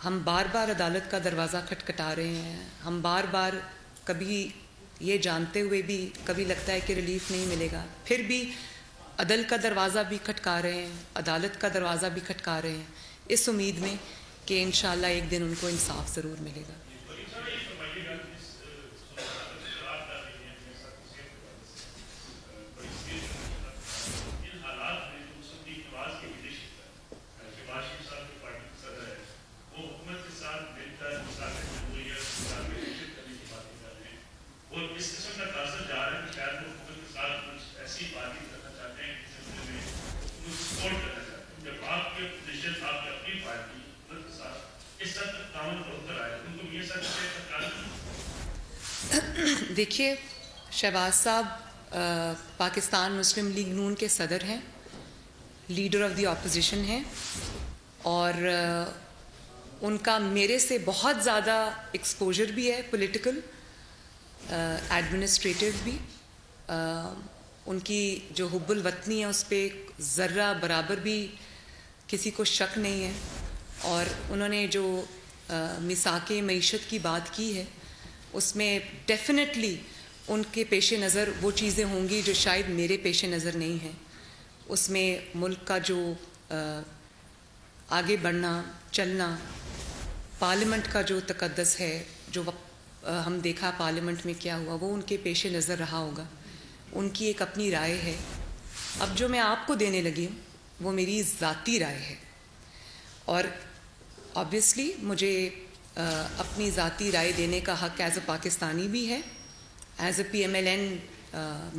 ہم بار بار عدالت کا دروازہ کھٹکھٹا رہے ہیں, ہم بار بار کبھی یہ جانتے ہوئے بھی کبھی لگتا ہے کہ ریلیف نہیں ملے گا, پھر بھی عدل کا دروازہ بھی کھٹکا رہے ہیں, عدالت کا دروازہ بھی کھٹکا رہے ہیں اس امید میں کہ انشاءاللہ ایک دن ان کو انصاف ضرور ملے گا. دیکھیے شہباز صاحب پاکستان مسلم لیگ نون کے صدر ہیں, لیڈر آف دی اپوزیشن ہیں, اور ان کا میرے سے بہت زیادہ ایکسپوجر بھی ہے, پولیٹیکل ایڈمنسٹریٹو بھی. ان کی جو حب الوطنی ہے اس پہ ذرہ برابر بھی کسی کو شک نہیں ہے, اور انہوں نے جو میثاق معیشت کی بات کی ہے اس میں ڈیفینیٹلی ان کے پیش نظر وہ چیزیں ہوں گی جو شاید میرے پیش نظر نہیں ہیں. اس میں ملک کا جو آگے بڑھنا چلنا, پارلیمنٹ کا جو تقدس ہے, جو ہم دیکھا پارلیمنٹ میں کیا ہوا, وہ ان کے پیش نظر رہا ہوگا. ان کی ایک اپنی رائے ہے. اب جو میں آپ کو دینے لگی ہوں وہ میری ذاتی رائے ہے, اور آبویسلی مجھے اپنی ذاتی رائے دینے کا حق ایز اے پاکستانی بھی ہے, as a P M L N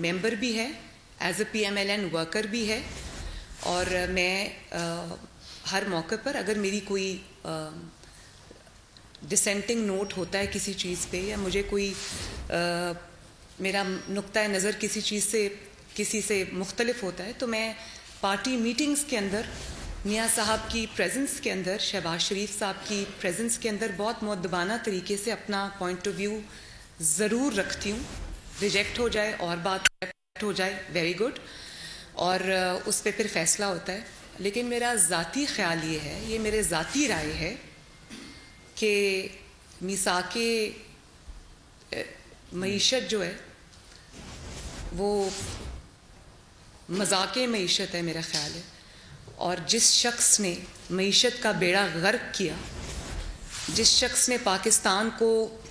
member بھی ہے, as a P M L N worker بھی ہے. اور میں ہر موقع پر اگر میری کوئی ڈسینٹنگ نوٹ ہوتا ہے کسی چیز پہ, یا مجھے کوئی میرا نقطۂ نظر کسی سے مختلف ہوتا ہے, تو میں پارٹی میٹنگز کے اندر میاں صاحب کی پریزنس کے اندر, شہباز شریف صاحب کی پریزنس کے اندر بہت مؤدبانہ طریقے سے اپنا پوائنٹ آف ویو ضرور رکھتی ہوں. ریجیکٹ ہو جائے اور بات ہو جائے, ویری گڈ, اور اس پہ پھر فیصلہ ہوتا ہے. لیکن میرا ذاتی خیال یہ ہے, یہ میرے ذاتی رائے ہے کہ میثاق معیشت جو ہے وہ مذاق معیشت ہے میرا خیال ہے. اور جس شخص نے معیشت کا بیڑا غرق کیا, جس شخص نے پاکستان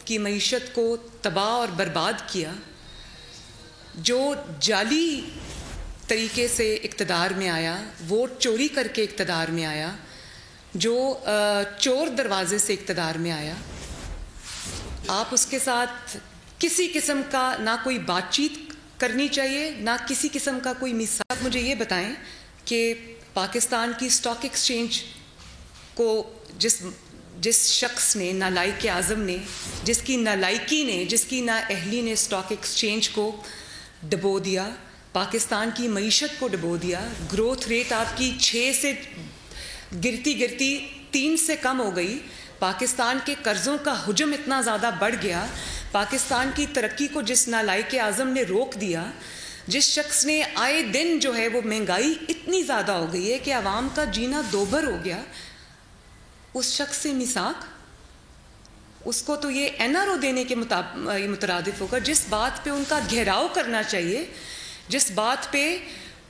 کی معیشت کو تباہ اور برباد کیا, جو جعلی طریقے سے اقتدار میں آیا, ووٹ چوری کر کے اقتدار میں آیا, جو چور دروازے سے اقتدار میں آیا, آپ اس کے ساتھ کسی قسم کا نہ کوئی بات چیت کرنی چاہیے, نہ کسی قسم کا کوئی مثال. مجھے یہ بتائیں کہ پاکستان کی اسٹاک ایکسچینج کو جس شخص نے, نالائق اعظم نے, جس کی نالائکی نے, جس کی نااہلی نے اسٹاک ایکسچینج کو ڈبو دیا, پاکستان کی معیشت کو ڈبو دیا, گروتھ ریٹ آپ کی 6 سے گرتی 3 سے کم ہو گئی, پاکستان کے قرضوں کا حجم اتنا زیادہ بڑھ گیا, پاکستان کی ترقی کو جس نالائق اعظم نے روک دیا, جس شخص نے آئے دن جو ہے وہ مہنگائی اتنی زیادہ ہو گئی ہے کہ عوام کا جینا دوبھر ہو گیا, اس شخص سے میثاق, اس کو تو یہ این آر او دینے کے مترادف ہوگا. جس بات پہ ان کا گھیراؤ کرنا چاہیے, جس بات پہ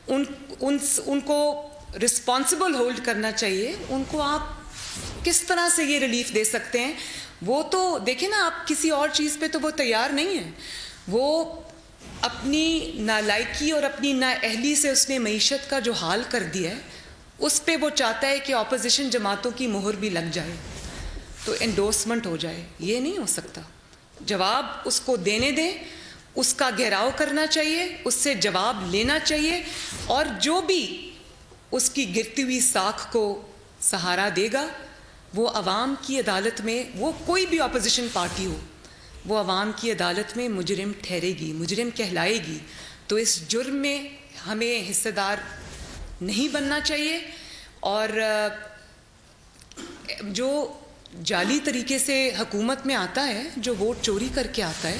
ان کو رسپانسبل ہولڈ کرنا چاہیے, ان کو آپ کس طرح سے یہ ریلیف دے سکتے ہیں. وہ تو دیکھیں نا, آپ کسی اور چیز پہ تو وہ تیار نہیں ہیں. وہ اپنی نالائکی اور اپنی نااہلی سے اس نے معیشت کا جو حال کر دیا ہے, اس پہ وہ چاہتا ہے کہ اپوزیشن جماعتوں کی مہر بھی لگ جائے تو انڈورسمنٹ ہو جائے. یہ نہیں ہو سکتا. جواب اس کو دینے دیں, اس کا گھیراؤ کرنا چاہیے, اس سے جواب لینا چاہیے, اور جو بھی اس کی گرتی ہوئی ساکھ کو سہارا دے گا وہ عوام کی عدالت میں, وہ کوئی بھی اپوزیشن پارٹی ہو, وہ عوام کی عدالت میں مجرم ٹھہرے گی, مجرم کہلائے گی. تو اس جرم میں ہمیں حصہ دار نہیں بننا چاہیے. اور جو جعلی طریقے سے حکومت میں آتا ہے, جو ووٹ چوری کر کے آتا ہے,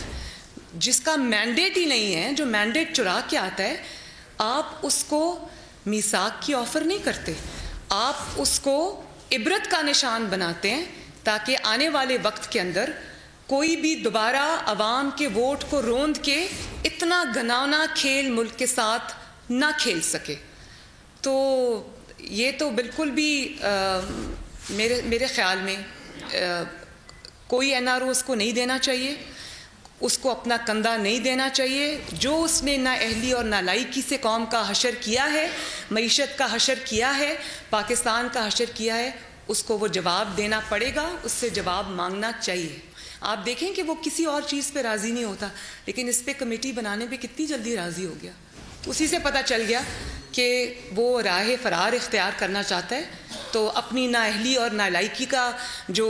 جس کا مینڈیٹ ہی نہیں ہے, جو مینڈیٹ چرا کے آتا ہے, آپ اس کو میثاق کی آفر نہیں کرتے, آپ اس کو عبرت کا نشان بناتے ہیں تاکہ آنے والے وقت کے اندر کوئی بھی دوبارہ عوام کے ووٹ کو روند کے اتنا گھناؤنا کھیل ملک کے ساتھ نہ کھیل سکے. تو یہ تو بالکل بھی میرے خیال میں کوئی NRO اس کو نہیں دینا چاہیے، اس کو اپنا کندھا نہیں دینا چاہیے. جو اس نے نااہلی اور نالائکی سے قوم کا حشر کیا ہے، معیشت کا حشر کیا ہے، پاکستان کا حشر کیا ہے، اس کو وہ جواب دینا پڑے گا، اس سے جواب مانگنا چاہیے. آپ دیکھیں کہ وہ کسی اور چیز پہ راضی نہیں ہوتا، لیکن اس پہ کمیٹی بنانے پہ کتنی جلدی راضی ہو گیا. اسی سے پتہ چل گیا کہ وہ راہ فرار اختیار کرنا چاہتا ہے. تو اپنی نااہلی اور نالائکی کا جو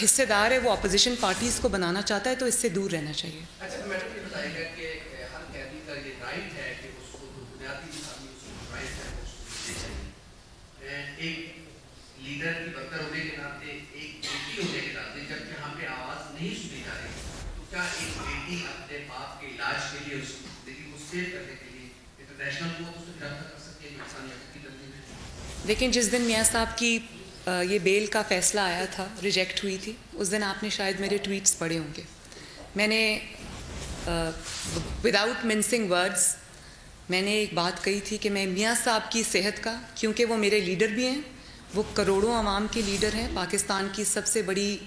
حصے دار ہے وہ اپوزیشن پارٹیز کو بنانا چاہتا ہے، تو اس سے دور رہنا چاہیے. اچھا میڈم یہ بتائیے گا کہ ہر قیدی کا یہ رائٹ ہے کہ اس کو بنیادی انسانی رائٹ ہے اس کو چاہیے. ایک لیڈر کی برتر ہونے کے ناطے، ایک بیٹی ہونے کے ناطے جب یہاں پہ آواز نہیں سنی جا رہی تو کیا ایک بیٹی اپنے باپ کے علاج کے لیے اس کی زندگی کو سیو کرنے کے لیے انٹرنیشنل کو اس سے رابطہ کر سکتی ہے جو انسانیت کی تنظیم ہے؟ لیکن جس دن میاں صاحب کی یہ بیل کا فیصلہ آیا تھا، ریجیکٹ ہوئی تھی، اس دن آپ نے شاید میرے ٹویٹس پڑھے ہوں گے. میں نے وداؤٹ منسنگ ورڈز میں نے ایک بات کہی تھی کہ میں میاں صاحب کی صحت کا، کیونکہ وہ میرے لیڈر بھی ہیں، وہ کروڑوں عوام کے لیڈر ہیں، پاکستان کی سب سے بڑی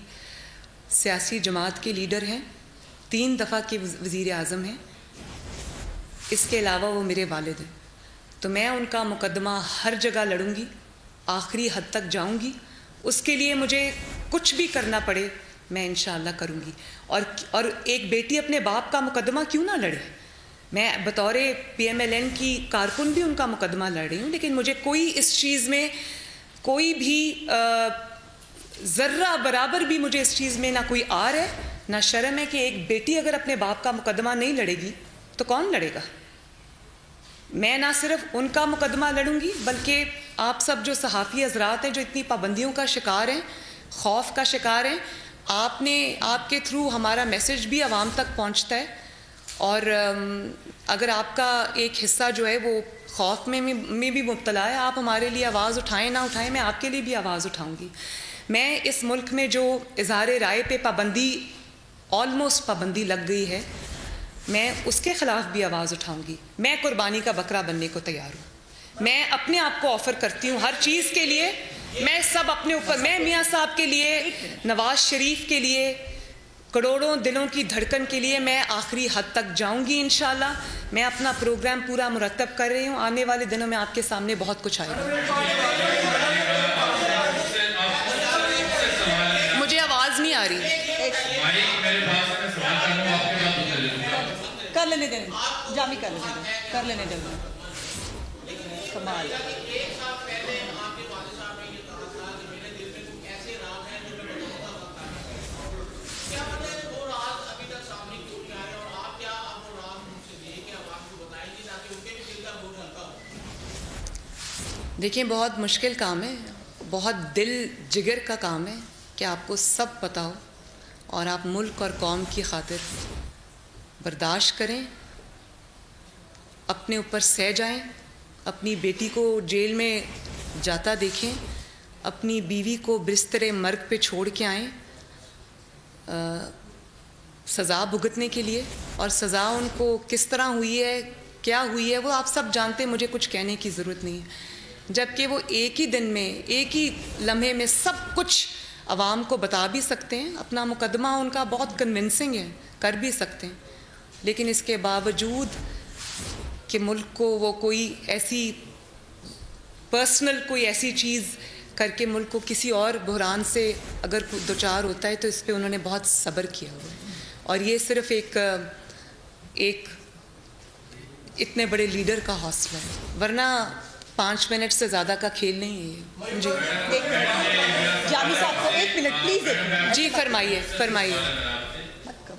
سیاسی جماعت کے لیڈر ہیں، 3 دفعہ کے وزیر اعظم ہیں، اس کے علاوہ وہ میرے والد ہیں. تو میں ان کا مقدمہ ہر جگہ لڑوں گی، آخری حد تک جاؤں گی. اس کے لیے مجھے کچھ بھی کرنا پڑے میں انشاءاللہ کروں گی. اور ایک بیٹی اپنے باپ کا مقدمہ کیوں نہ لڑے؟ میں بطور PMLN کی کارکن بھی ان کا مقدمہ لڑ رہی ہوں، لیکن مجھے کوئی اس چیز میں کوئی بھی ذرہ برابر بھی مجھے اس چیز میں نہ کوئی آر ہے نہ شرم ہے کہ ایک بیٹی اگر اپنے باپ کا مقدمہ نہیں لڑے گی تو کون لڑے گا؟ میں نہ صرف ان کا مقدمہ لڑوں گی، بلکہ آپ سب جو صحافی حضرات ہیں جو اتنی پابندیوں کا شکار ہیں، خوف کا شکار ہیں، آپ کے تھرو ہمارا میسج بھی عوام تک پہنچتا ہے. اور اگر آپ کا ایک حصہ جو ہے وہ خوف میں بھی مبتلا ہے، آپ ہمارے لیے آواز اٹھائیں نہ اٹھائیں، میں آپ کے لیے بھی آواز اٹھاؤں گی. میں اس ملک میں جو اظہار رائے پہ پابندی، آلموسٹ پابندی لگ گئی ہے، میں اس کے خلاف بھی آواز اٹھاؤں گی. میں قربانی کا بکرا بننے کو تیار ہوں. میں اپنے آپ کو آفر کرتی ہوں ہر چیز کے لیے. میں سب اپنے اوپر، میں میاں صاحب کے لیے، نواز شریف کے لیے، کروڑوں دلوں کی دھڑکن کے لیے میں آخری حد تک جاؤں گی انشاءاللہ. میں اپنا پروگرام پورا مرتب کر رہی ہوں. آنے والے دنوں میں آپ کے سامنے بہت کچھ آئے گا. مجھے آواز نہیں آ رہی. کر لینے دیں جامی، کر لینے دیں. کمال. دیکھیں بہت مشکل کام ہے، بہت دل جگر کا کام ہے کہ آپ کو سب پتہ ہو اور آپ ملک اور قوم کی خاطر برداشت کریں، اپنے اوپر سہ جائیں، اپنی بیٹی کو جیل میں جاتا دیکھیں، اپنی بیوی کو بستر مرگ پہ چھوڑ کے آئیں سزا بھگتنے کے لیے. اور سزا ان کو کس طرح ہوئی ہے، کیا ہوئی ہے، وہ آپ سب جانتے ہیں، مجھے کچھ کہنے کی ضرورت نہیں ہے. جبکہ وہ ایک ہی دن میں، ایک ہی لمحے میں سب کچھ عوام کو بتا بھی سکتے ہیں. اپنا مقدمہ ان کا بہت کنونسنگ ہے، کر بھی سکتے ہیں، لیکن اس کے باوجود کہ ملک کو وہ کوئی ایسی پرسنل کوئی ایسی چیز کر کے ملک کو کسی اور بحران سے اگر دوچار ہوتا ہے تو اس پہ انہوں نے بہت صبر کیا ہوا ہے. اور یہ صرف ایک اتنے بڑے لیڈر کا حوصلہ ہے، ورنہ 5 منٹ سے زیادہ کا کھیل نہیں ہے. جی ایک منٹ جامی صاحب کو 1 منٹ پلیز. جی فرمائیے.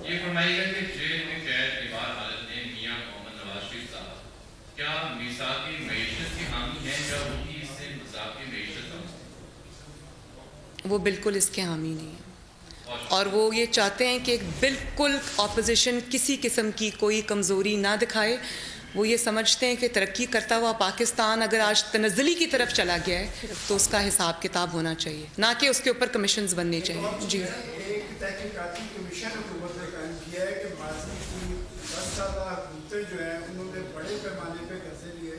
یہ فرمائیے گا کہ جیل میں قید بیمار حالت میں میاں محمد نواز شریف صاحب کیا میثاقی معیشت کے حامی ہیں یا ان کی اس سے مذاقی معیشت سمجھتے ہیں؟ وہ بالکل اس کے حامی نہیں ہیں، اور وہ یہ چاہتے ہیں کہ بالکل اپوزیشن کسی قسم کی کوئی کمزوری نہ دکھائے. وہ یہ سمجھتے ہیں کہ ترقی کرتا ہوا پاکستان اگر آج تنزلی کی طرف چلا گیا ہے تو اس کا حساب کتاب ہونا چاہیے، نہ کہ اس کے اوپر کمیشنز بننے چاہیے. جی ایک تحقیقاتی کمیشن حکومت نے قائم کیا ہے کہ ماضی کی 10 سالہ حکومتیں جو ہیں انہوں نے بڑے پیمانے پہ قرضے لیے.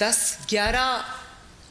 10-11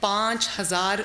5,000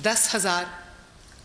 10,000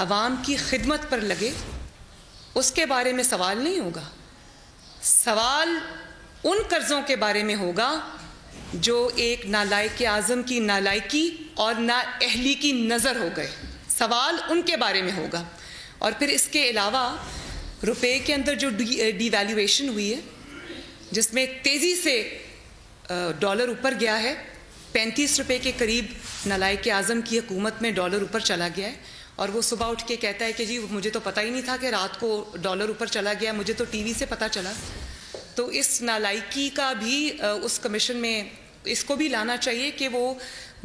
عوام کی خدمت پر لگے، اس کے بارے میں سوال نہیں ہوگا. سوال ان قرضوں کے بارے میں ہوگا جو ایک نالائق اعظم کی نالائکی اور نااہلی کی نظر ہو گئے. سوال ان کے بارے میں ہوگا. اور پھر اس کے علاوہ روپے کے اندر جو ڈی ویلیویشن ہوئی ہے، جس میں تیزی سے ڈالر اوپر گیا ہے، 35 روپے کے قریب نالائق اعظم کی حکومت میں ڈالر اوپر چلا گیا ہے. اور وہ صبح اٹھ کے کہتا ہے کہ جی مجھے تو پتہ ہی نہیں تھا کہ رات کو ڈالر اوپر چلا گیا، مجھے تو ٹی وی سے پتہ چلا. تو اس نالائکی کا بھی اس کمیشن میں اس کو بھی لانا چاہیے کہ وہ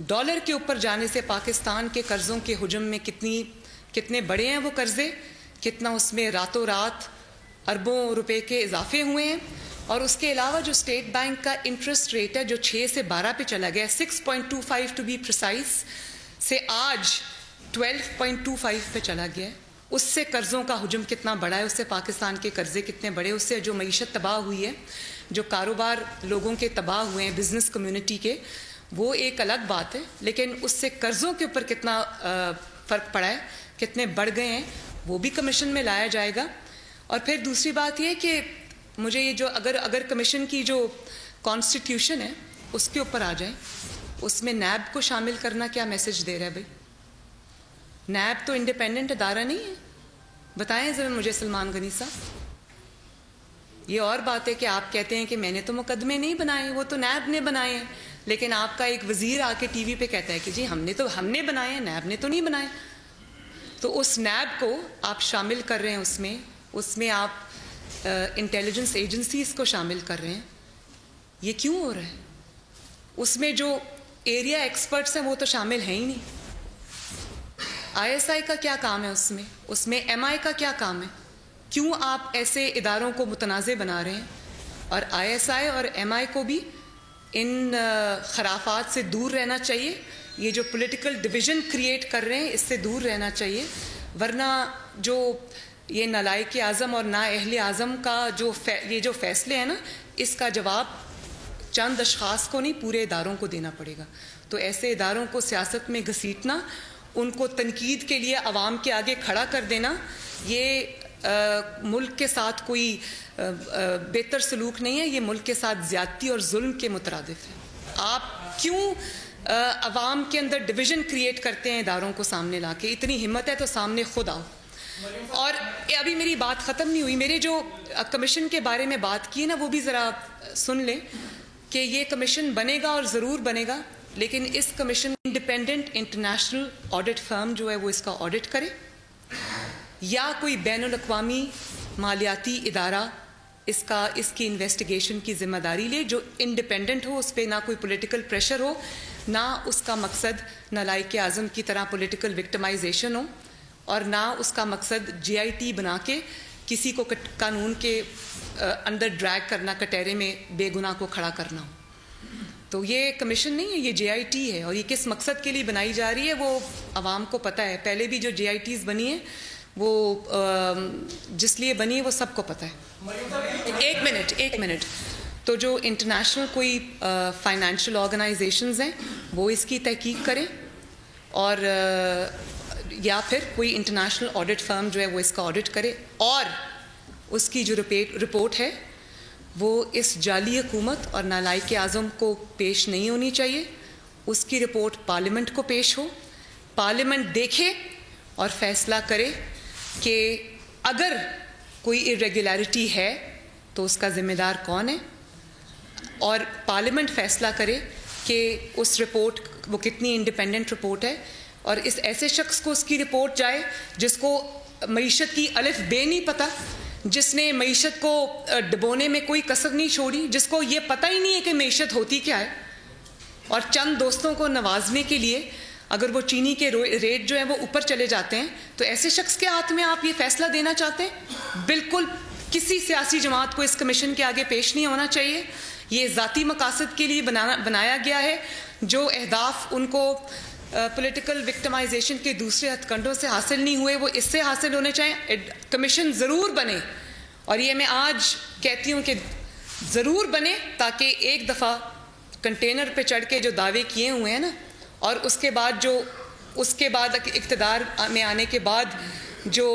ڈالر کے اوپر جانے سے پاکستان کے قرضوں کے حجم میں کتنے بڑے ہیں وہ قرضے، کتنا اس میں راتوں رات اربوں روپے کے اضافے ہوئے ہیں. اور اس کے علاوہ جو اسٹیٹ بینک کا انٹرسٹ ریٹ ہے جو 6 سے 12 پہ چلا گیا، 6.25 ٹو بی پریسائز، سے آج 12.25 پہ چلا گیا ہے. اس سے قرضوں کا حجم کتنا بڑا ہے، اس سے پاکستان کے قرضے کتنے بڑے، اس سے جو معیشت تباہ ہوئی ہے، جو کاروبار لوگوں کے تباہ ہوئے ہیں، بزنس کمیونٹی کے، وہ ایک الگ بات ہے. لیکن اس سے قرضوں کے اوپر کتنا فرق پڑا ہے، کتنے بڑھ گئے ہیں، وہ بھی کمیشن میں لایا جائے گا. اور پھر دوسری بات یہ کہ مجھے یہ جو اگر کمیشن کی جو کانسٹیٹیوشن ہے اس کے اوپر آ جائیں، اس میں نیب کو شامل کرنا کیا میسج دے رہا ہے بھائی؟ نیب تو انڈیپینڈنٹ ادارہ نہیں ہے. بتائیں ذرا مجھے سلمان غنی صاحب. یہ اور بات ہے کہ آپ کہتے ہیں کہ میں نے تو مقدمے نہیں بنائے، وہ تو نیب نے بنائے ہیں. لیکن آپ کا ایک وزیر آ کے ٹی وی پہ کہتا ہے کہ جی ہم نے بنائے ہیں، نیب نے تو نہیں بنائے. تو اس نیب کو آپ شامل کر رہے ہیں، اس میں آپ انٹیلیجنس ایجنسیز کو شامل کر رہے ہیں. یہ کیوں ہو رہا ہے؟ اس میں جو ایریا ایکسپرٹس ہیں وہ تو شامل ہیں ہی نہیں. آئی ایس آئی کا کیا کام ہے اس میں ایم آئی کا کیا کام ہے؟ کیوں آپ ایسے اداروں کو متنازع بنا رہے ہیں؟ اور آئی ایس آئی اور ایم آئی کو بھی ان خرافات سے دور رہنا چاہیے. یہ جو پولیٹیکل ڈویژن کریٹ کر رہے ہیں اس سے دور رہنا چاہیے. ورنہ جو یہ نالائق اعظم اور نااہل اعظم کا یہ جو فیصلے ہیں نا، اس کا جواب چند اشخاص کو نہیں پورے اداروں کو دینا پڑے گا. تو ایسے اداروں کو سیاست میں گھسیٹنا، ان کو تنقید کے لیے عوام کے آگے کھڑا کر دینا، یہ ملک کے ساتھ کوئی بہتر سلوک نہیں ہے. یہ ملک کے ساتھ زیادتی اور ظلم کے مترادف ہے. آپ کیوں عوام کے اندر ڈویژن کریٹ کرتے ہیں اداروں کو سامنے لا کے؟ اتنی ہمت ہے تو سامنے خود آؤ. اور ابھی میری بات ختم نہیں ہوئی. میرے جو کمیشن کے بارے میں بات کی ہے نا، وہ بھی ذرا سن لیں کہ یہ کمیشن بنے گا اور ضرور بنے گا، لیکن اس کمیشن انڈیپینڈنٹ انٹرنیشنل آڈٹ فرم جو ہے وہ اس کا آڈٹ کرے، یا کوئی بین الاقوامی مالیاتی ادارہ اس کی انویسٹیگیشن کی ذمہ داری لے، جو انڈیپینڈنٹ ہو، اس پہ نہ کوئی پولیٹیکل پریشر ہو، نہ اس کا مقصد نالائق اعظم کی طرح پولیٹیکل وکٹمائزیشن ہو، اور نہ اس کا مقصد جے آئی ٹی بنا کے کسی کو قانون کے اندر ڈریگ کرنا، کٹہرے میں بے گناہ کو کھڑا کرنا ہو. تو یہ کمیشن نہیں ہے، یہ جے آئی ٹی ہے. اور یہ کس مقصد کے لیے بنائی جا رہی ہے وہ عوام کو پتہ ہے. پہلے بھی جو جے آئی ٹیز بنی ہیں وہ جس لیے بنی ہے وہ سب کو پتہ ہے. ایک منٹ. تو جو انٹرنیشنل کوئی فائنینشیل آرگنائزیشنز ہیں وہ اس کی تحقیق کریں، اور یا پھر کوئی انٹرنیشنل آڈٹ فرم جو ہے وہ اس کا آڈٹ کرے. اور اس کی جو رپورٹ ہے وہ اس جعلی حکومت اور نالائق اعظم کو پیش نہیں ہونی چاہیے. اس کی رپورٹ پارلیمنٹ کو پیش ہو، پارلیمنٹ دیکھے اور فیصلہ کرے کہ اگر کوئی irregularity ہے تو اس کا ذمہ دار کون ہے، اور پارلیمنٹ فیصلہ کرے کہ اس رپورٹ وہ کتنی انڈیپینڈنٹ رپورٹ ہے. اور اس ایسے شخص کو اس کی رپورٹ جائے جس کو معیشت کی الف بے نہیں پتہ، جس نے معیشت کو ڈبونے میں کوئی کسر نہیں چھوڑی، جس کو یہ پتہ ہی نہیں ہے کہ معیشت ہوتی کیا ہے، اور چند دوستوں کو نوازنے کے لیے اگر وہ چینی کے ریٹ جو ہیں وہ اوپر چلے جاتے ہیں، تو ایسے شخص کے ہاتھ میں آپ یہ فیصلہ دینا چاہتے ہیں؟ بالکل کسی سیاسی جماعت کو اس کمیشن کے آگے پیش نہیں ہونا چاہیے. یہ ذاتی مقاصد کے لیے بنایا گیا ہے. جو اہداف ان کو پولیٹیکل وکٹمائزیشن کے دوسرے ہتھ کنڈوں سے حاصل نہیں ہوئے وہ اس سے حاصل ہونے چاہیے. کمیشن ضرور بنے، اور یہ میں آج کہتی ہوں کہ ضرور بنے، تاکہ ایک دفعہ کنٹینر پہ چڑھ کے جو دعوے کیے ہوئے ہیں نا، اور اس کے بعد جو اس کے بعد اقتدار میں آنے کے بعد جو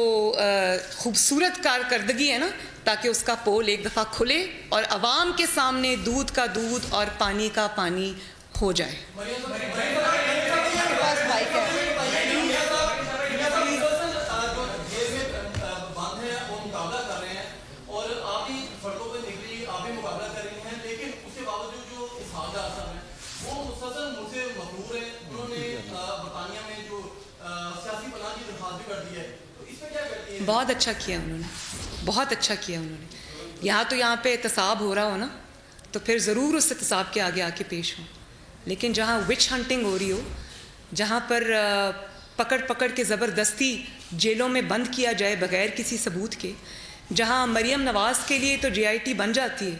خوبصورت کارکردگی ہے نا، تاکہ اس کا پول ایک دفعہ کھلے اور عوام کے سامنے دودھ کا دودھ اور پانی کا پانی ہو جائے. بہت اچھا کیا انہوں نے، بہت اچھا کیا انہوں نے. یہاں پہ احتساب ہو رہا ہو نا تو پھر ضرور اس احتساب کے آگے آ کے پیش ہوں. لیکن جہاں وچ ہنٹنگ ہو رہی ہو، جہاں پر پکڑ کے زبردستی جیلوں میں بند کیا جائے بغیر کسی ثبوت کے، جہاں مریم نواز کے لیے تو JIT بن جاتی ہے،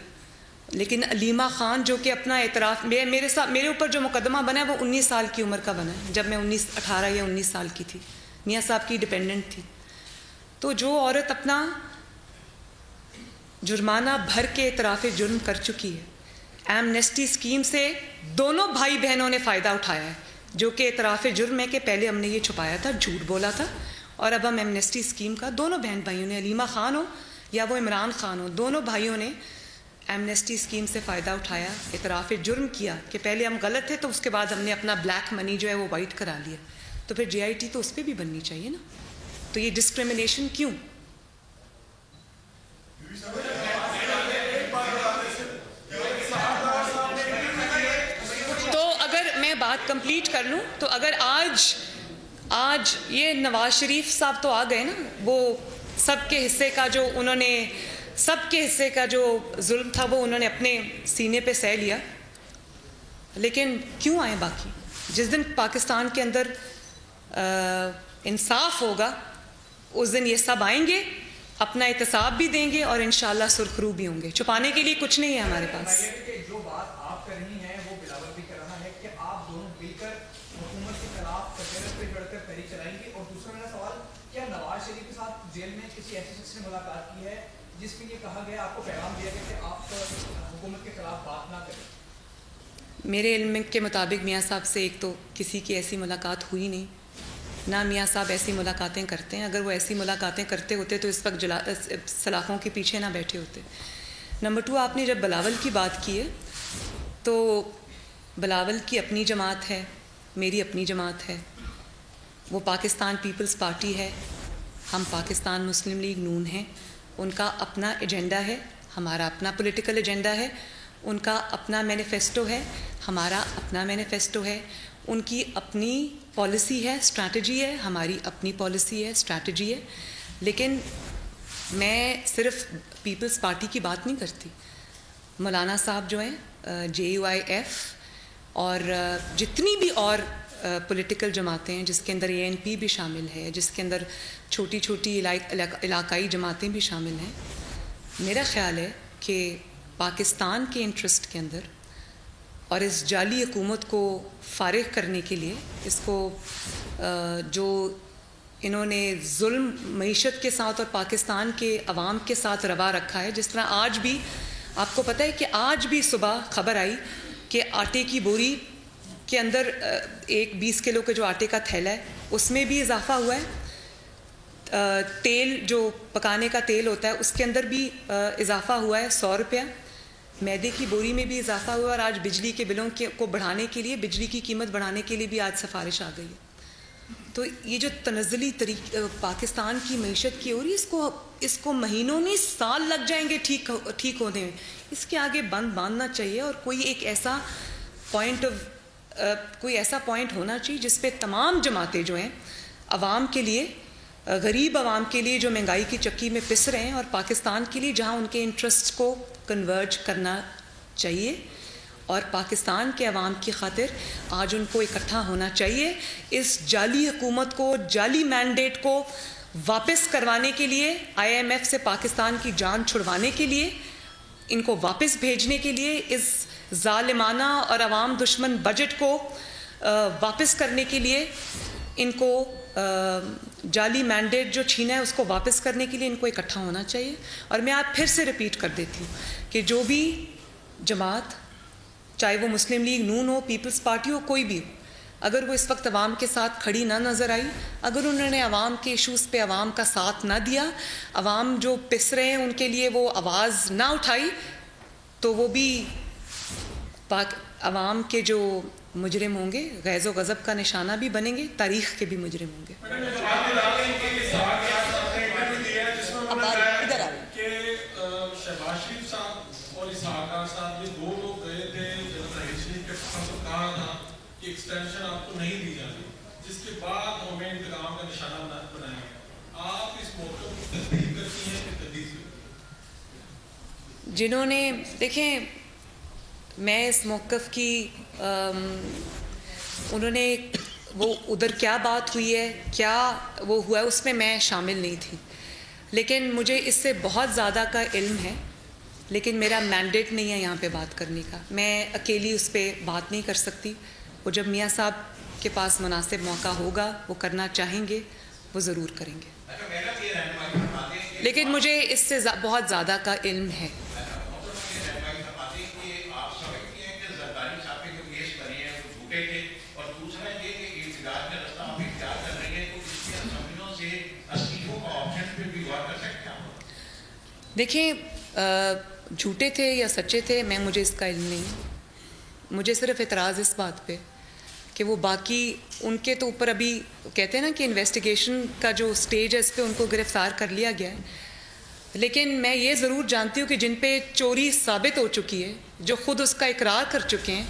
لیکن علیمہ خان جو کہ اپنا اعتراف میرے اوپر جو مقدمہ بنا ہے وہ 19 سال کی عمر کا بنا ہے، جب میں 18 یا 19 سال کی تھی، میاں صاحب کی ڈپینڈنٹ تھی. تو جو عورت اپنا جرمانہ بھر کے اعتراف جرم کر چکی ہے، ایمنیسٹی اسکیم سے دونوں بھائی بہنوں نے فائدہ اٹھایا ہے، جو کہ اعتراف جرم ہے کہ پہلے ہم نے یہ چھپایا تھا، جھوٹ بولا تھا، اور اب ہم ایمنیسٹی اسکیم کا دونوں بہن بھائیوں نے، علیمہ خان ہو یا وہ عمران خان ہو، دونوں بھائیوں نے ایمنیسٹی اسکیم سے فائدہ اٹھایا، اعتراف جرم کیا کہ پہلے ہم غلط تھے، تو اس کے بعد ہم نے اپنا بلیک منی جو ہے وہ وائٹ کرا لیا. تو پھر JIT تو اس پہ بھی بننی چاہیے نا. تو یہ ڈسکریمنیشن کیوں؟ تو اگر میں بات کمپلیٹ کر لوں تو اگر آج یہ نواز شریف صاحب تو آ گئے نا، وہ سب کے حصے کا جو ظلم تھا وہ انہوں نے اپنے سینے پہ سہ لیا. لیکن کیوں آئے باقی؟ جس دن پاکستان کے اندر انصاف ہوگا اس دن یہ سب آئیں گے، اپنا احتساب بھی دیں گے اور انشاءاللہ سرخرو بھی ہوں گے. چھپانے کے لیے کچھ نہیں ہے ہمارے پاس. جو بات آپ کر رہی ہیں وہ بلاول بھی کر رہا ہے کہ آپ دونوں مل کر حکومت کے خلاف کچہری پہ بڑھ کر تحریک چلائیں گے. اور دوسرا میرا سوال، کیا نواز شریف کے ساتھ جیل میں کسی ایسے شخص نے ملاقات کی ہے جس کے لیے کہا گیا، آپ کو پیغام دیا گیا کہ آپ حکومت کے خلاف بات نہ کریں؟ میرے علم کے مطابق میاں صاحب سے ایک تو کسی کی ایسی ملاقات ہوئی نہیں، نہ میاں صاحب ایسی ملاقاتیں کرتے ہیں. اگر وہ ایسی ملاقاتیں کرتے ہوتے تو اس وقت سلاخوں کے پیچھے نہ بیٹھے ہوتے. نمبر 2، آپ نے جب بلاول کی بات کی ہے تو بلاول کی اپنی جماعت ہے، میری اپنی جماعت ہے، وہ پاکستان پیپلز پارٹی ہے، ہم پاکستان مسلم لیگ نون ہیں. ان کا اپنا ایجنڈا ہے، ہمارا اپنا پولیٹیکل ایجنڈا ہے. ان کا اپنا مینیفیسٹو ہے، ہمارا اپنا مینیفیسٹو ہے. ان کی اپنی پالیسی ہے، اسٹریٹجی ہے، ہماری اپنی پالیسی ہے، اسٹریٹجی ہے. لیکن میں صرف پیپلز پارٹی کی بات نہیں کرتی. مولانا صاحب جو ہیں JUIF اور جتنی بھی اور پولیٹیکل جماعتیں ہیں، جس کے اندر ANP بھی شامل ہے، جس کے اندر چھوٹی چھوٹی علاقائی جماعتیں بھی شامل ہیں، میرا خیال ہے کہ پاکستان کے انٹرسٹ کے اندر اور اس جعلی حکومت کو فارغ کرنے کے لیے، اس کو جو انہوں نے ظلم معیشت کے ساتھ اور پاکستان کے عوام کے ساتھ روا رکھا ہے. جس طرح آج بھی آپ کو پتہ ہے کہ آج بھی صبح خبر آئی کہ آٹے کی بوری کے اندر ایک 20 کلو کے جو آٹے کا تھیلا ہے اس میں بھی اضافہ ہوا ہے. تیل جو پکانے کا تیل ہوتا ہے اس کے اندر بھی اضافہ ہوا ہے 100 روپیہ. میدے کی بوری میں بھی اضافہ ہوا. اور آج بجلی کے بلوں کو بڑھانے کے لیے، بجلی کی قیمت بڑھانے کے لیے بھی آج سفارش آ گئی ہے. تو یہ جو تنزلی طریقہ پاکستان کی معیشت کی ہو رہی ہے، اس کو مہینوں نہیں سال لگ جائیں گے ٹھیک ہونے میں. اس کے آگے بند باندھنا چاہیے اور کوئی ایسا پوائنٹ ہونا چاہیے جس پہ تمام جماعتیں جو ہیں عوام کے لیے، غریب عوام کے لیے جو مہنگائی کی چکی میں پس رہے ہیں، اور پاکستان کے لیے جہاں ان کے انٹرسٹ کو کنورج کرنا چاہیے، اور پاکستان کے عوام کی خاطر آج ان کو اکٹھا ہونا چاہیے. اس جعلی حکومت کو، جعلی مینڈیٹ کو واپس کروانے کے لیے، IMF سے پاکستان کی جان چھڑوانے کے لیے، ان کو واپس بھیجنے کے لیے، اس ظالمانہ اور عوام دشمن بجٹ کو واپس کرنے کے لیے، ان کو جعلی مینڈیٹ جو چھینا ہے اس کو واپس کرنے کے لیے ان کو اکٹھا ہونا چاہیے. اور میں آپ پھر سے ریپیٹ کر دیتی ہوں کہ جو بھی جماعت، چاہے وہ مسلم لیگ نون ہو، پیپلز پارٹی ہو، کوئی بھی ہو، اگر وہ اس وقت عوام کے ساتھ کھڑی نہ نظر آئی، اگر انہوں نے عوام کے ایشوز پہ عوام کا ساتھ نہ دیا، عوام جو پس رہے ہیں ان کے لیے وہ آواز نہ اٹھائی، تو وہ بھی عوام کے جو مجرم ہوں گے، غیظ و غضب کا نشانہ بھی بنیں گے، تاریخ کے بھی مجرم ہوں گے۔ شہباز شریف صاحب اور اسحاق ڈار صاحب یہ دو لوگ گئے تھے جنرل راحیل شریف کے پاس اور کہا تھا کہ ایکسٹینشن آپ کو نہیں دی جاتی، جس کے بعد ہمیں انتقام کا نشانہ بنایا گیا۔ آپ اس موقع کو تصدیق کرتی ہیں کہ تردید کرتی ہیں؟ جنہوں نے دیکھیں، میں اس موقف کی انہوں نے وہ ادھر کیا بات ہوئی ہے، کیا وہ ہوا ہے، اس میں میں شامل نہیں تھی، لیکن مجھے اس سے بہت زیادہ کا علم ہے، لیکن میرا مینڈیٹ نہیں ہے یہاں پہ بات کرنے کا۔ میں اکیلی اس پہ بات نہیں کر سکتی، وہ جب میاں صاحب کے پاس مناسب موقع ہوگا، وہ کرنا چاہیں گے، وہ ضرور کریں گے، لیکن مجھے اس سے بہت زیادہ کا علم ہے۔ دیکھیں، جھوٹے تھے یا سچے تھے، مجھے اس کا علم نہیں ہے۔ مجھے صرف اعتراض اس بات پہ کہ وہ باقی ان کے تو اوپر ابھی کہتے ہیں نا کہ انویسٹیگیشن کا جو سٹیج ہے اس پہ ان کو گرفتار کر لیا گیا ہے، لیکن میں یہ ضرور جانتی ہوں کہ جن پہ چوری ثابت ہو چکی ہے، جو خود اس کا اقرار کر چکے ہیں،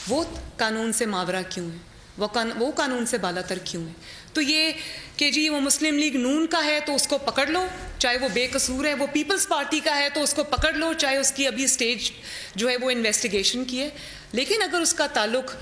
وہ قانون سے ماورا کیوں ہیں، وہ قانون سے بالا تر کیوں ہیں۔ تو یہ کہ جی وہ مسلم لیگ نون کا ہے تو اس کو پکڑ لو، چاہے وہ بے قصور ہے، وہ پیپلز پارٹی کا ہے تو اس کو پکڑ لو، چاہے اس کی ابھی سٹیج جو ہے وہ انویسٹیگیشن کی ہے، لیکن اگر اس کا تعلق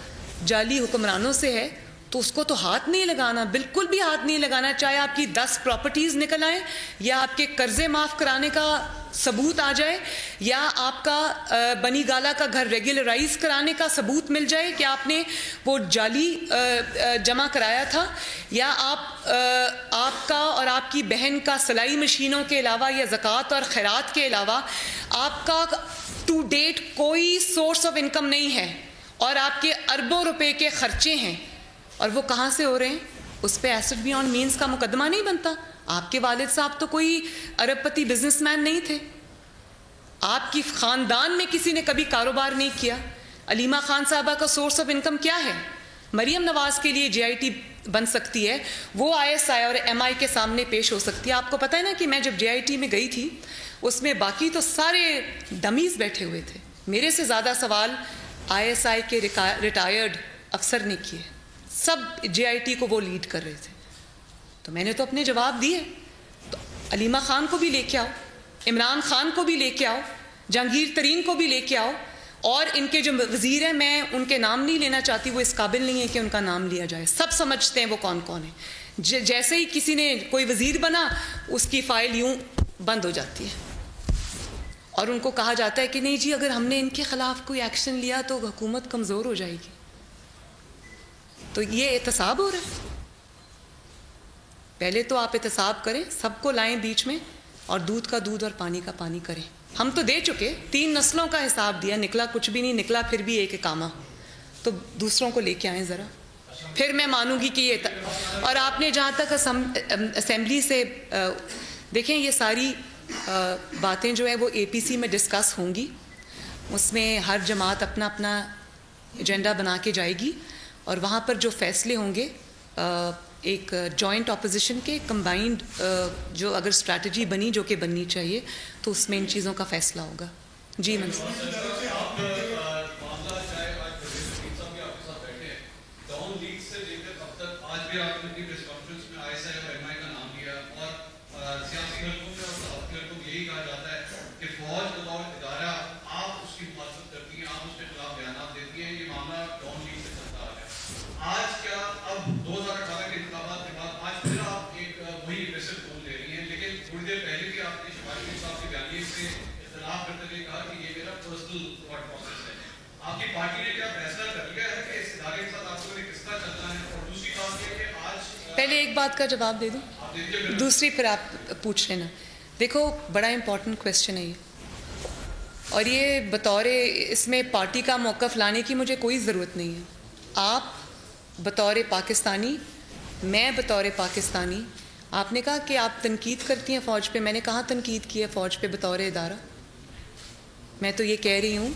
جعلی حکمرانوں سے ہے تو اس کو تو ہاتھ نہیں لگانا، بالکل بھی ہاتھ نہیں لگانا، چاہے آپ کی 10 پراپرٹیز نکل آئیں یا آپ کے قرضے معاف کرانے کا ثبوت آ جائے یا آپ کا بنی گالا کا گھر ریگولرائز کرانے کا ثبوت مل جائے کہ آپ نے وہ جعلی جمع کرایا تھا، یا آپ کا اور آپ کی بہن کا سلائی مشینوں کے علاوہ یا زکوٰۃ اور خیرات کے علاوہ آپ کا ٹو ڈیٹ کوئی سورس آف انکم نہیں ہے اور آپ کے اربوں روپے کے خرچے ہیں، اور وہ کہاں سے ہو رہے ہیں، اس پہ ایسٹ بیونڈ مینز کا مقدمہ نہیں بنتا۔ آپ کے والد صاحب تو کوئی ارب پتی بزنس مین نہیں تھے، آپ کی خاندان میں کسی نے کبھی کاروبار نہیں کیا۔ علیمہ خان صاحبہ کا سورس آف انکم کیا ہے؟ مریم نواز کے لیے JIT بن سکتی ہے، وہ ISI اور MI کے سامنے پیش ہو سکتی ہے۔ آپ کو پتہ ہے نا کہ میں جب JIT میں گئی تھی اس میں باقی تو سارے ڈمیز بیٹھے ہوئے تھے، میرے سے زیادہ سوال ISI کے ریٹائرڈ افسر نے کیے، سب JIT کو وہ لیڈ کر رہے تھے، تو میں نے تو اپنے جواب دیے۔ تو علیمہ خان کو بھی لے کے آؤ، عمران خان کو بھی لے کے آؤ، جہانگیر ترین کو بھی لے کے آؤ، اور ان کے جو وزیر ہیں میں ان کے نام نہیں لینا چاہتی، وہ اس قابل نہیں ہے کہ ان کا نام لیا جائے، سب سمجھتے ہیں وہ کون کون ہیں۔ جیسے ہی کسی نے کوئی وزیر بنا اس کی فائل یوں بند ہو جاتی ہے اور ان کو کہا جاتا ہے کہ نہیں جی اگر ہم نے ان کے خلاف کوئی ایکشن لیا تو حکومت کمزور ہو جائے گی۔ تو یہ احتساب ہو رہا ہے، پہلے تو آپ احتساب کریں، سب کو لائیں بیچ میں، اور دودھ کا دودھ اور پانی کا پانی کریں۔ ہم تو دے چکے، 3 نسلوں کا حساب دیا، نکلا کچھ بھی نہیں، نکلا پھر بھی ایک اقامہ، تو دوسروں کو لے کے آئیں ذرا، پھر میں مانوں گی کہ یہ۔ اور آپ نے جہاں تک اسمبلی سے دیکھیں، یہ ساری باتیں جو ہیں وہ APC میں ڈسکس ہوں گی، اس میں ہر جماعت اپنا اپنا ایجنڈا بنا کے جائے گی، اور وہاں پر جو فیصلے ہوں گے ایک جوائنٹ اپوزیشن کے کمبائنڈ جو اگر اسٹریٹجی بنی جو کہ بننی چاہیے تو اس میں ان چیزوں کا فیصلہ ہوگا۔ جی منصور پہلے ایک بات کا جواب دے دوں، دوسری پھر آپ پوچھ لینا۔ دیکھو بڑا امپورٹنٹ کویسچن ہے یہ، اور یہ بطور اس میں پارٹی کا موقف لانے کی مجھے کوئی ضرورت نہیں ہے۔ آپ بطور پاکستانی، میں بطور پاکستانی، آپ نے کہا کہ آپ تنقید کرتی ہیں فوج پہ، میں نے کہاں تنقید کی ہے فوج پہ بطور ادارہ؟ میں تو یہ کہہ رہی ہوں،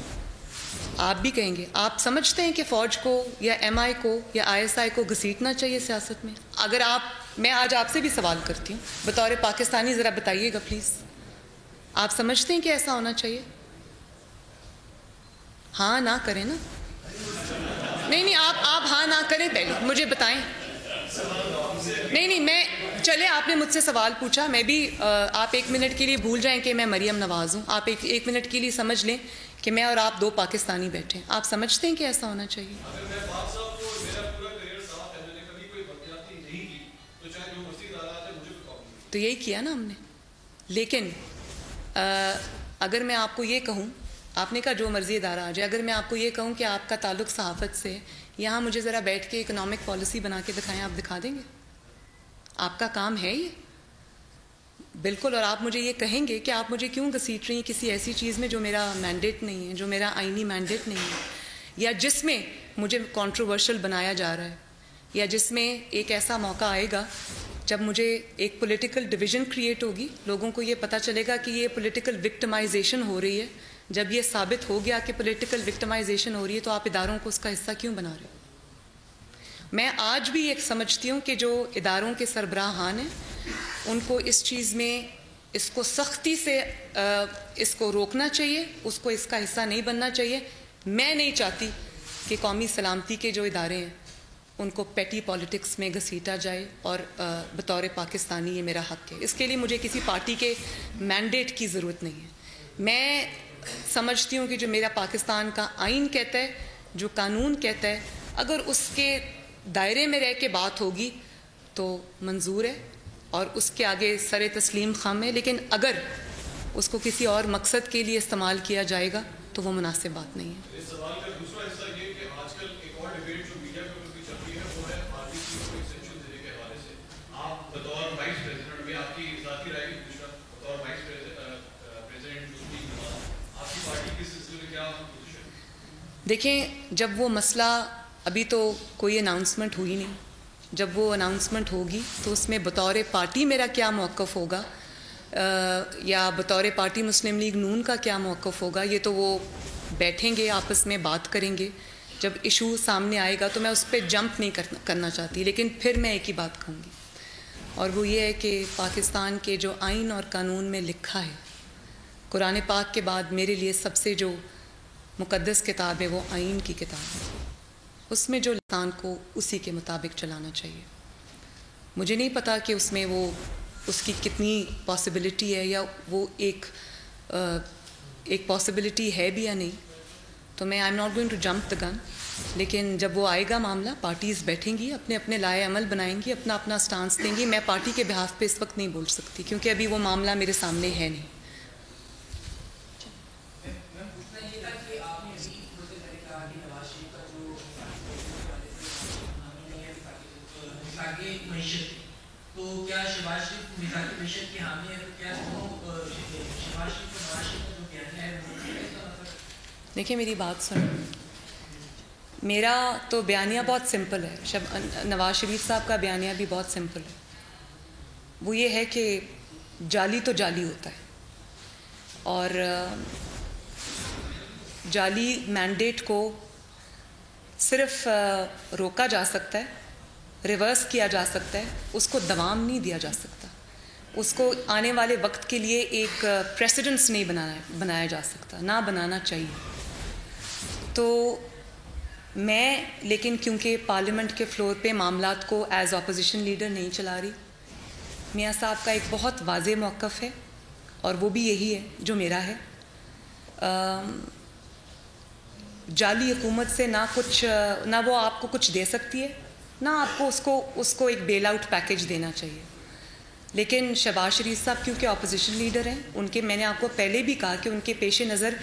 آپ بھی کہیں گے، آپ سمجھتے ہیں کہ فوج کو یا ایم آئی کو یا آئی ایس آئی کو گھسیٹنا چاہیے سیاست میں؟ اگر میں آج آپ سے بھی سوال کرتی ہوں بطور پاکستانی، ذرا بتائیے گا پلیز، آپ سمجھتے ہیں کہ ایسا ہونا چاہیے؟ ہاں نہ کریں نا، نہیں آپ ہاں نہ کریں، پہلے مجھے بتائیں۔ نہیں میں چلے، آپ نے مجھ سے سوال پوچھا، میں بھی آپ 1 منٹ کے لیے بھول جائیں کہ میں مریم نواز ہوں، آپ ایک منٹ کے لیے سمجھ لیں کہ میں اور آپ 2 پاکستانی بیٹھے ہیں۔ آپ سمجھتے ہیں کہ ایسا ہونا چاہیے؟ تو یہی کیا نا ہم نے۔ لیکن اگر میں آپ کو یہ کہوں، آپ نے کہا جو مرضی ادارہ آ جائے، اگر میں آپ کو یہ کہوں کہ آپ کا تعلق صحافت سے، یہاں مجھے ذرا بیٹھ کے اکنامک پالیسی بنا کے دکھائیں، آپ دکھا دیں گے؟ آپ کا کام ہے یہ؟ بالکل۔ اور آپ مجھے یہ کہیں گے کہ آپ مجھے کیوں گھسیٹ رہی ہیں کسی ایسی چیز میں جو میرا مینڈیٹ نہیں ہے، جو میرا آئینی مینڈیٹ نہیں ہے، یا جس میں مجھے کنٹروورشل بنایا جا رہا ہے، یا جس میں ایک ایسا موقع آئے گا جب مجھے ایک پولیٹیکل ڈویژن کریٹ ہوگی، لوگوں کو یہ پتہ چلے گا کہ یہ پولیٹیکل وکٹمائزیشن ہو رہی ہے۔ جب یہ ثابت ہو گیا کہ پولیٹیکل وکٹمائزیشن ہو رہی ہے تو آپ اداروں کو اس کا حصہ کیوں بنا رہے ہیں؟ میں آج بھی ایک سمجھتی ہوں کہ جو اداروں کے سربراہان ہیں ان کو اس چیز میں اس کو سختی سے اس کو روکنا چاہیے، اس کو اس کا حصہ نہیں بننا چاہیے۔ میں نہیں چاہتی کہ قومی سلامتی کے جو ادارے ہیں ان کو پیٹی پالیٹکس میں گھسیٹا جائے، اور بطور پاکستانی یہ میرا حق ہے۔ اس کے لیے مجھے کسی پارٹی کے مینڈیٹ کی ضرورت نہیں ہے۔ میں سمجھتی ہوں کہ جو میرا پاکستان کا آئین کہتا ہے، جو قانون کہتا ہے، اگر اس کے دائرے میں رہ کے بات ہوگی تو منظور ہے اور اس کے آگے سر تسلیم خم ہے، لیکن اگر اس کو کسی اور مقصد کے لیے استعمال کیا جائے گا تو وہ مناسب بات نہیں ہے۔ اس سوال کا دوسرا حصہ یہ کہ آج کل ایک اور ڈیبیٹ جو میڈیا پہ بھی چل رہی ہے وہ ہے پارٹی کی ایکسٹینشن دینے کے حوالے سے۔ آپ بطور وائس پریزیڈنٹ میں آپ کی ذاتی رائے بھی پوچھ رہا، بطور وائس پریزیڈنٹ آپ کی پارٹی کے سلسلے میں کیا پوزیشن؟ دیکھیں، جب وہ مسئلہ، ابھی تو کوئی اناؤنسمنٹ ہوئی نہیں، جب وہ اناؤنسمنٹ ہوگی تو اس میں بطور پارٹی میرا کیا موقف ہوگا یا بطور پارٹی مسلم لیگ نون کا کیا موقف ہوگا، یہ تو وہ بیٹھیں گے، آپس میں بات کریں گے۔ جب ایشو سامنے آئے گا تو میں اس پہ جمپ نہیں کرنا چاہتی، لیکن پھر میں ایک ہی بات کہوں گی، اور وہ یہ ہے کہ پاکستان کے جو آئین اور قانون میں لکھا ہے، قرآن پاک کے بعد میرے لیے سب سے جو مقدس کتاب ہے وہ آئین کی کتاب ہے۔ اس میں جو انسان کو اسی کے مطابق چلانا چاہیے۔ مجھے نہیں پتا کہ اس میں وہ اس کی کتنی پاسبلٹی ہے، یا وہ ایک پاسبلٹی ہے بھی یا نہیں، تو میں I am not going to jump the gun, لیکن جب وہ آئے گا معاملہ، پارٹیز بیٹھیں گی، اپنے اپنے لائے عمل بنائیں گی، اپنا اپنا سٹانس دیں گی۔ میں پارٹی کے بہاف پہ اس وقت نہیں بول سکتی کیونکہ ابھی وہ معاملہ میرے سامنے ہے نہیں۔ تو کیا شہباز شریف میثاق معیشت کی حامی ہے؟ کیا شہباز شریف کو نواز شریف کا جو بیانیہ ہے وہ؟ دیکھیں میری بات سنیں، میرا تو بیانیہ بہت سمپل ہے، نواز شریف صاحب کا بیانیہ بھی بہت سمپل ہے۔ وہ یہ ہے کہ جعلی تو جعلی ہوتا ہے، اور جعلی مینڈیٹ کو صرف روکا جا سکتا ہے، ریورس کیا جا سکتا ہے، اس کو دوام نہیں دیا جا سکتا، اس کو آنے والے وقت کے لیے ایک پریسیڈنس نہیں بنایا جا سکتا، نہ بنانا چاہیے۔ تو میں لیکن کیونکہ پارلیمنٹ کے فلور پہ معاملات کو ایز اپوزیشن لیڈر نہیں چلا رہی، میاں صاحب کا ایک بہت واضح موقف ہے اور وہ بھی یہی ہے جو میرا ہے۔ جعلی حکومت سے نہ وہ آپ کو کچھ دے سکتی ہے، نہ آپ کو اس کو ایک بیل آؤٹ پیکیج دینا چاہیے۔ لیکن شہباز شریف صاحب کیونکہ اپوزیشن لیڈر ہیں، میں نے آپ کو پہلے بھی کہا کہ ان کے پیش نظر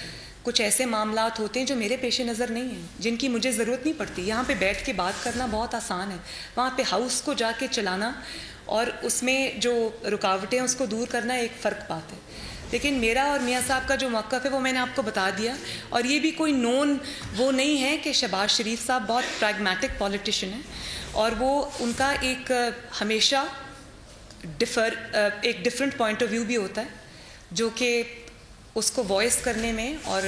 کچھ ایسے معاملات ہوتے ہیں جو میرے پیش نظر نہیں ہیں، جن کی مجھے ضرورت نہیں پڑتی۔ یہاں پہ بیٹھ کے بات کرنا بہت آسان ہے، وہاں پہ ہاؤس کو جا کے چلانا اور اس میں جو رکاوٹیں اس کو دور کرنا ایک فرق بات ہے۔ لیکن میرا اور میاں صاحب کا جو موقف ہے وہ میں نے آپ کو بتا دیا. اور یہ بھی کوئی نون وہ نہیں ہے کہ شہباز شریف صاحب بہت پریگمیٹک پولیٹیشین ہیں, اور وہ ان کا ایک ہمیشہ ایک ڈفرینٹ پوائنٹ آف ویو بھی ہوتا ہے جو کہ اس کو وائس کرنے میں, اور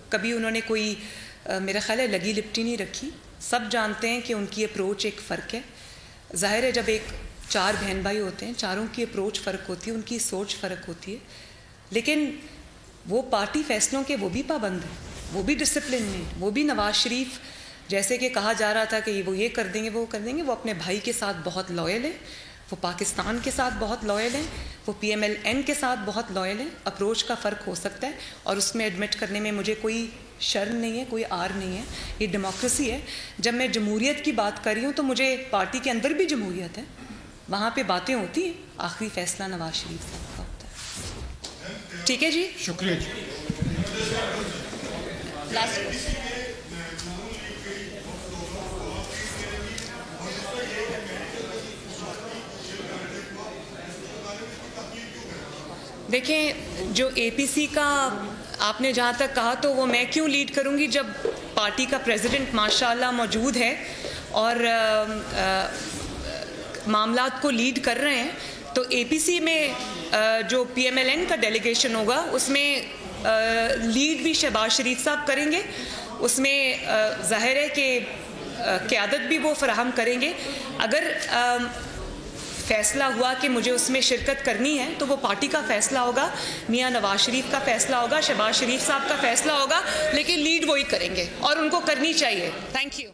کبھی انہوں نے کوئی میرا خیال ہے لگی لپٹی نہیں رکھی. سب جانتے ہیں کہ ان کی اپروچ ایک فرق ہے. ظاہر ہے جب ایک 4 بہن بھائی ہوتے ہیں, چاروں کی اپروچ فرق ہوتی ہے, ان کی سوچ فرق ہوتی ہے, لیکن وہ پارٹی فیصلوں کے وہ بھی پابند ہیں, وہ بھی ڈسپلن میں. وہ بھی نواز شریف جیسے کہ کہا جا رہا تھا کہ وہ یہ کر دیں گے وہ کر دیں گے, وہ اپنے بھائی کے ساتھ بہت لائل ہیں, وہ پاکستان کے ساتھ بہت لائل ہیں, وہ PMLN کے ساتھ بہت لائل ہیں. اپروچ کا فرق ہو سکتا ہے اور اس میں ایڈمٹ کرنے میں مجھے کوئی شرم نہیں ہے, کوئی آر نہیں ہے. یہ ڈیموکریسی ہے. جب میں جمہوریت کی بات کر رہی ہوں تو مجھے پارٹی کے اندر بھی جمہوریت ہے, وہاں پہ باتیں ہوتی ہیں, آخری فیصلہ نواز شریف صاحب کا ہوتا ہے. ٹھیک ہے جی, شکریہ جی. دیکھیں جو APC کا آپ نے جہاں تک کہا تو وہ میں کیوں لیڈ کروں گی جب پارٹی کا پریزیڈنٹ ماشاءاللہ موجود ہے اور معاملات کو لیڈ کر رہے ہیں. تو APC میں جو PMLN کا ڈیلیگیشن ہوگا اس میں لیڈ بھی شہباز شریف صاحب کریں گے. اس میں ظاہر ہے کہ قیادت بھی وہ فراہم کریں گے. اگر فیصلہ ہوا کہ مجھے اس میں شرکت کرنی ہے تو وہ پارٹی کا فیصلہ ہوگا, میاں نواز شریف کا فیصلہ ہوگا, شہباز شریف صاحب کا فیصلہ ہوگا, لیکن لیڈ وہی کریں گے اور ان کو کرنی چاہیے. Thank you.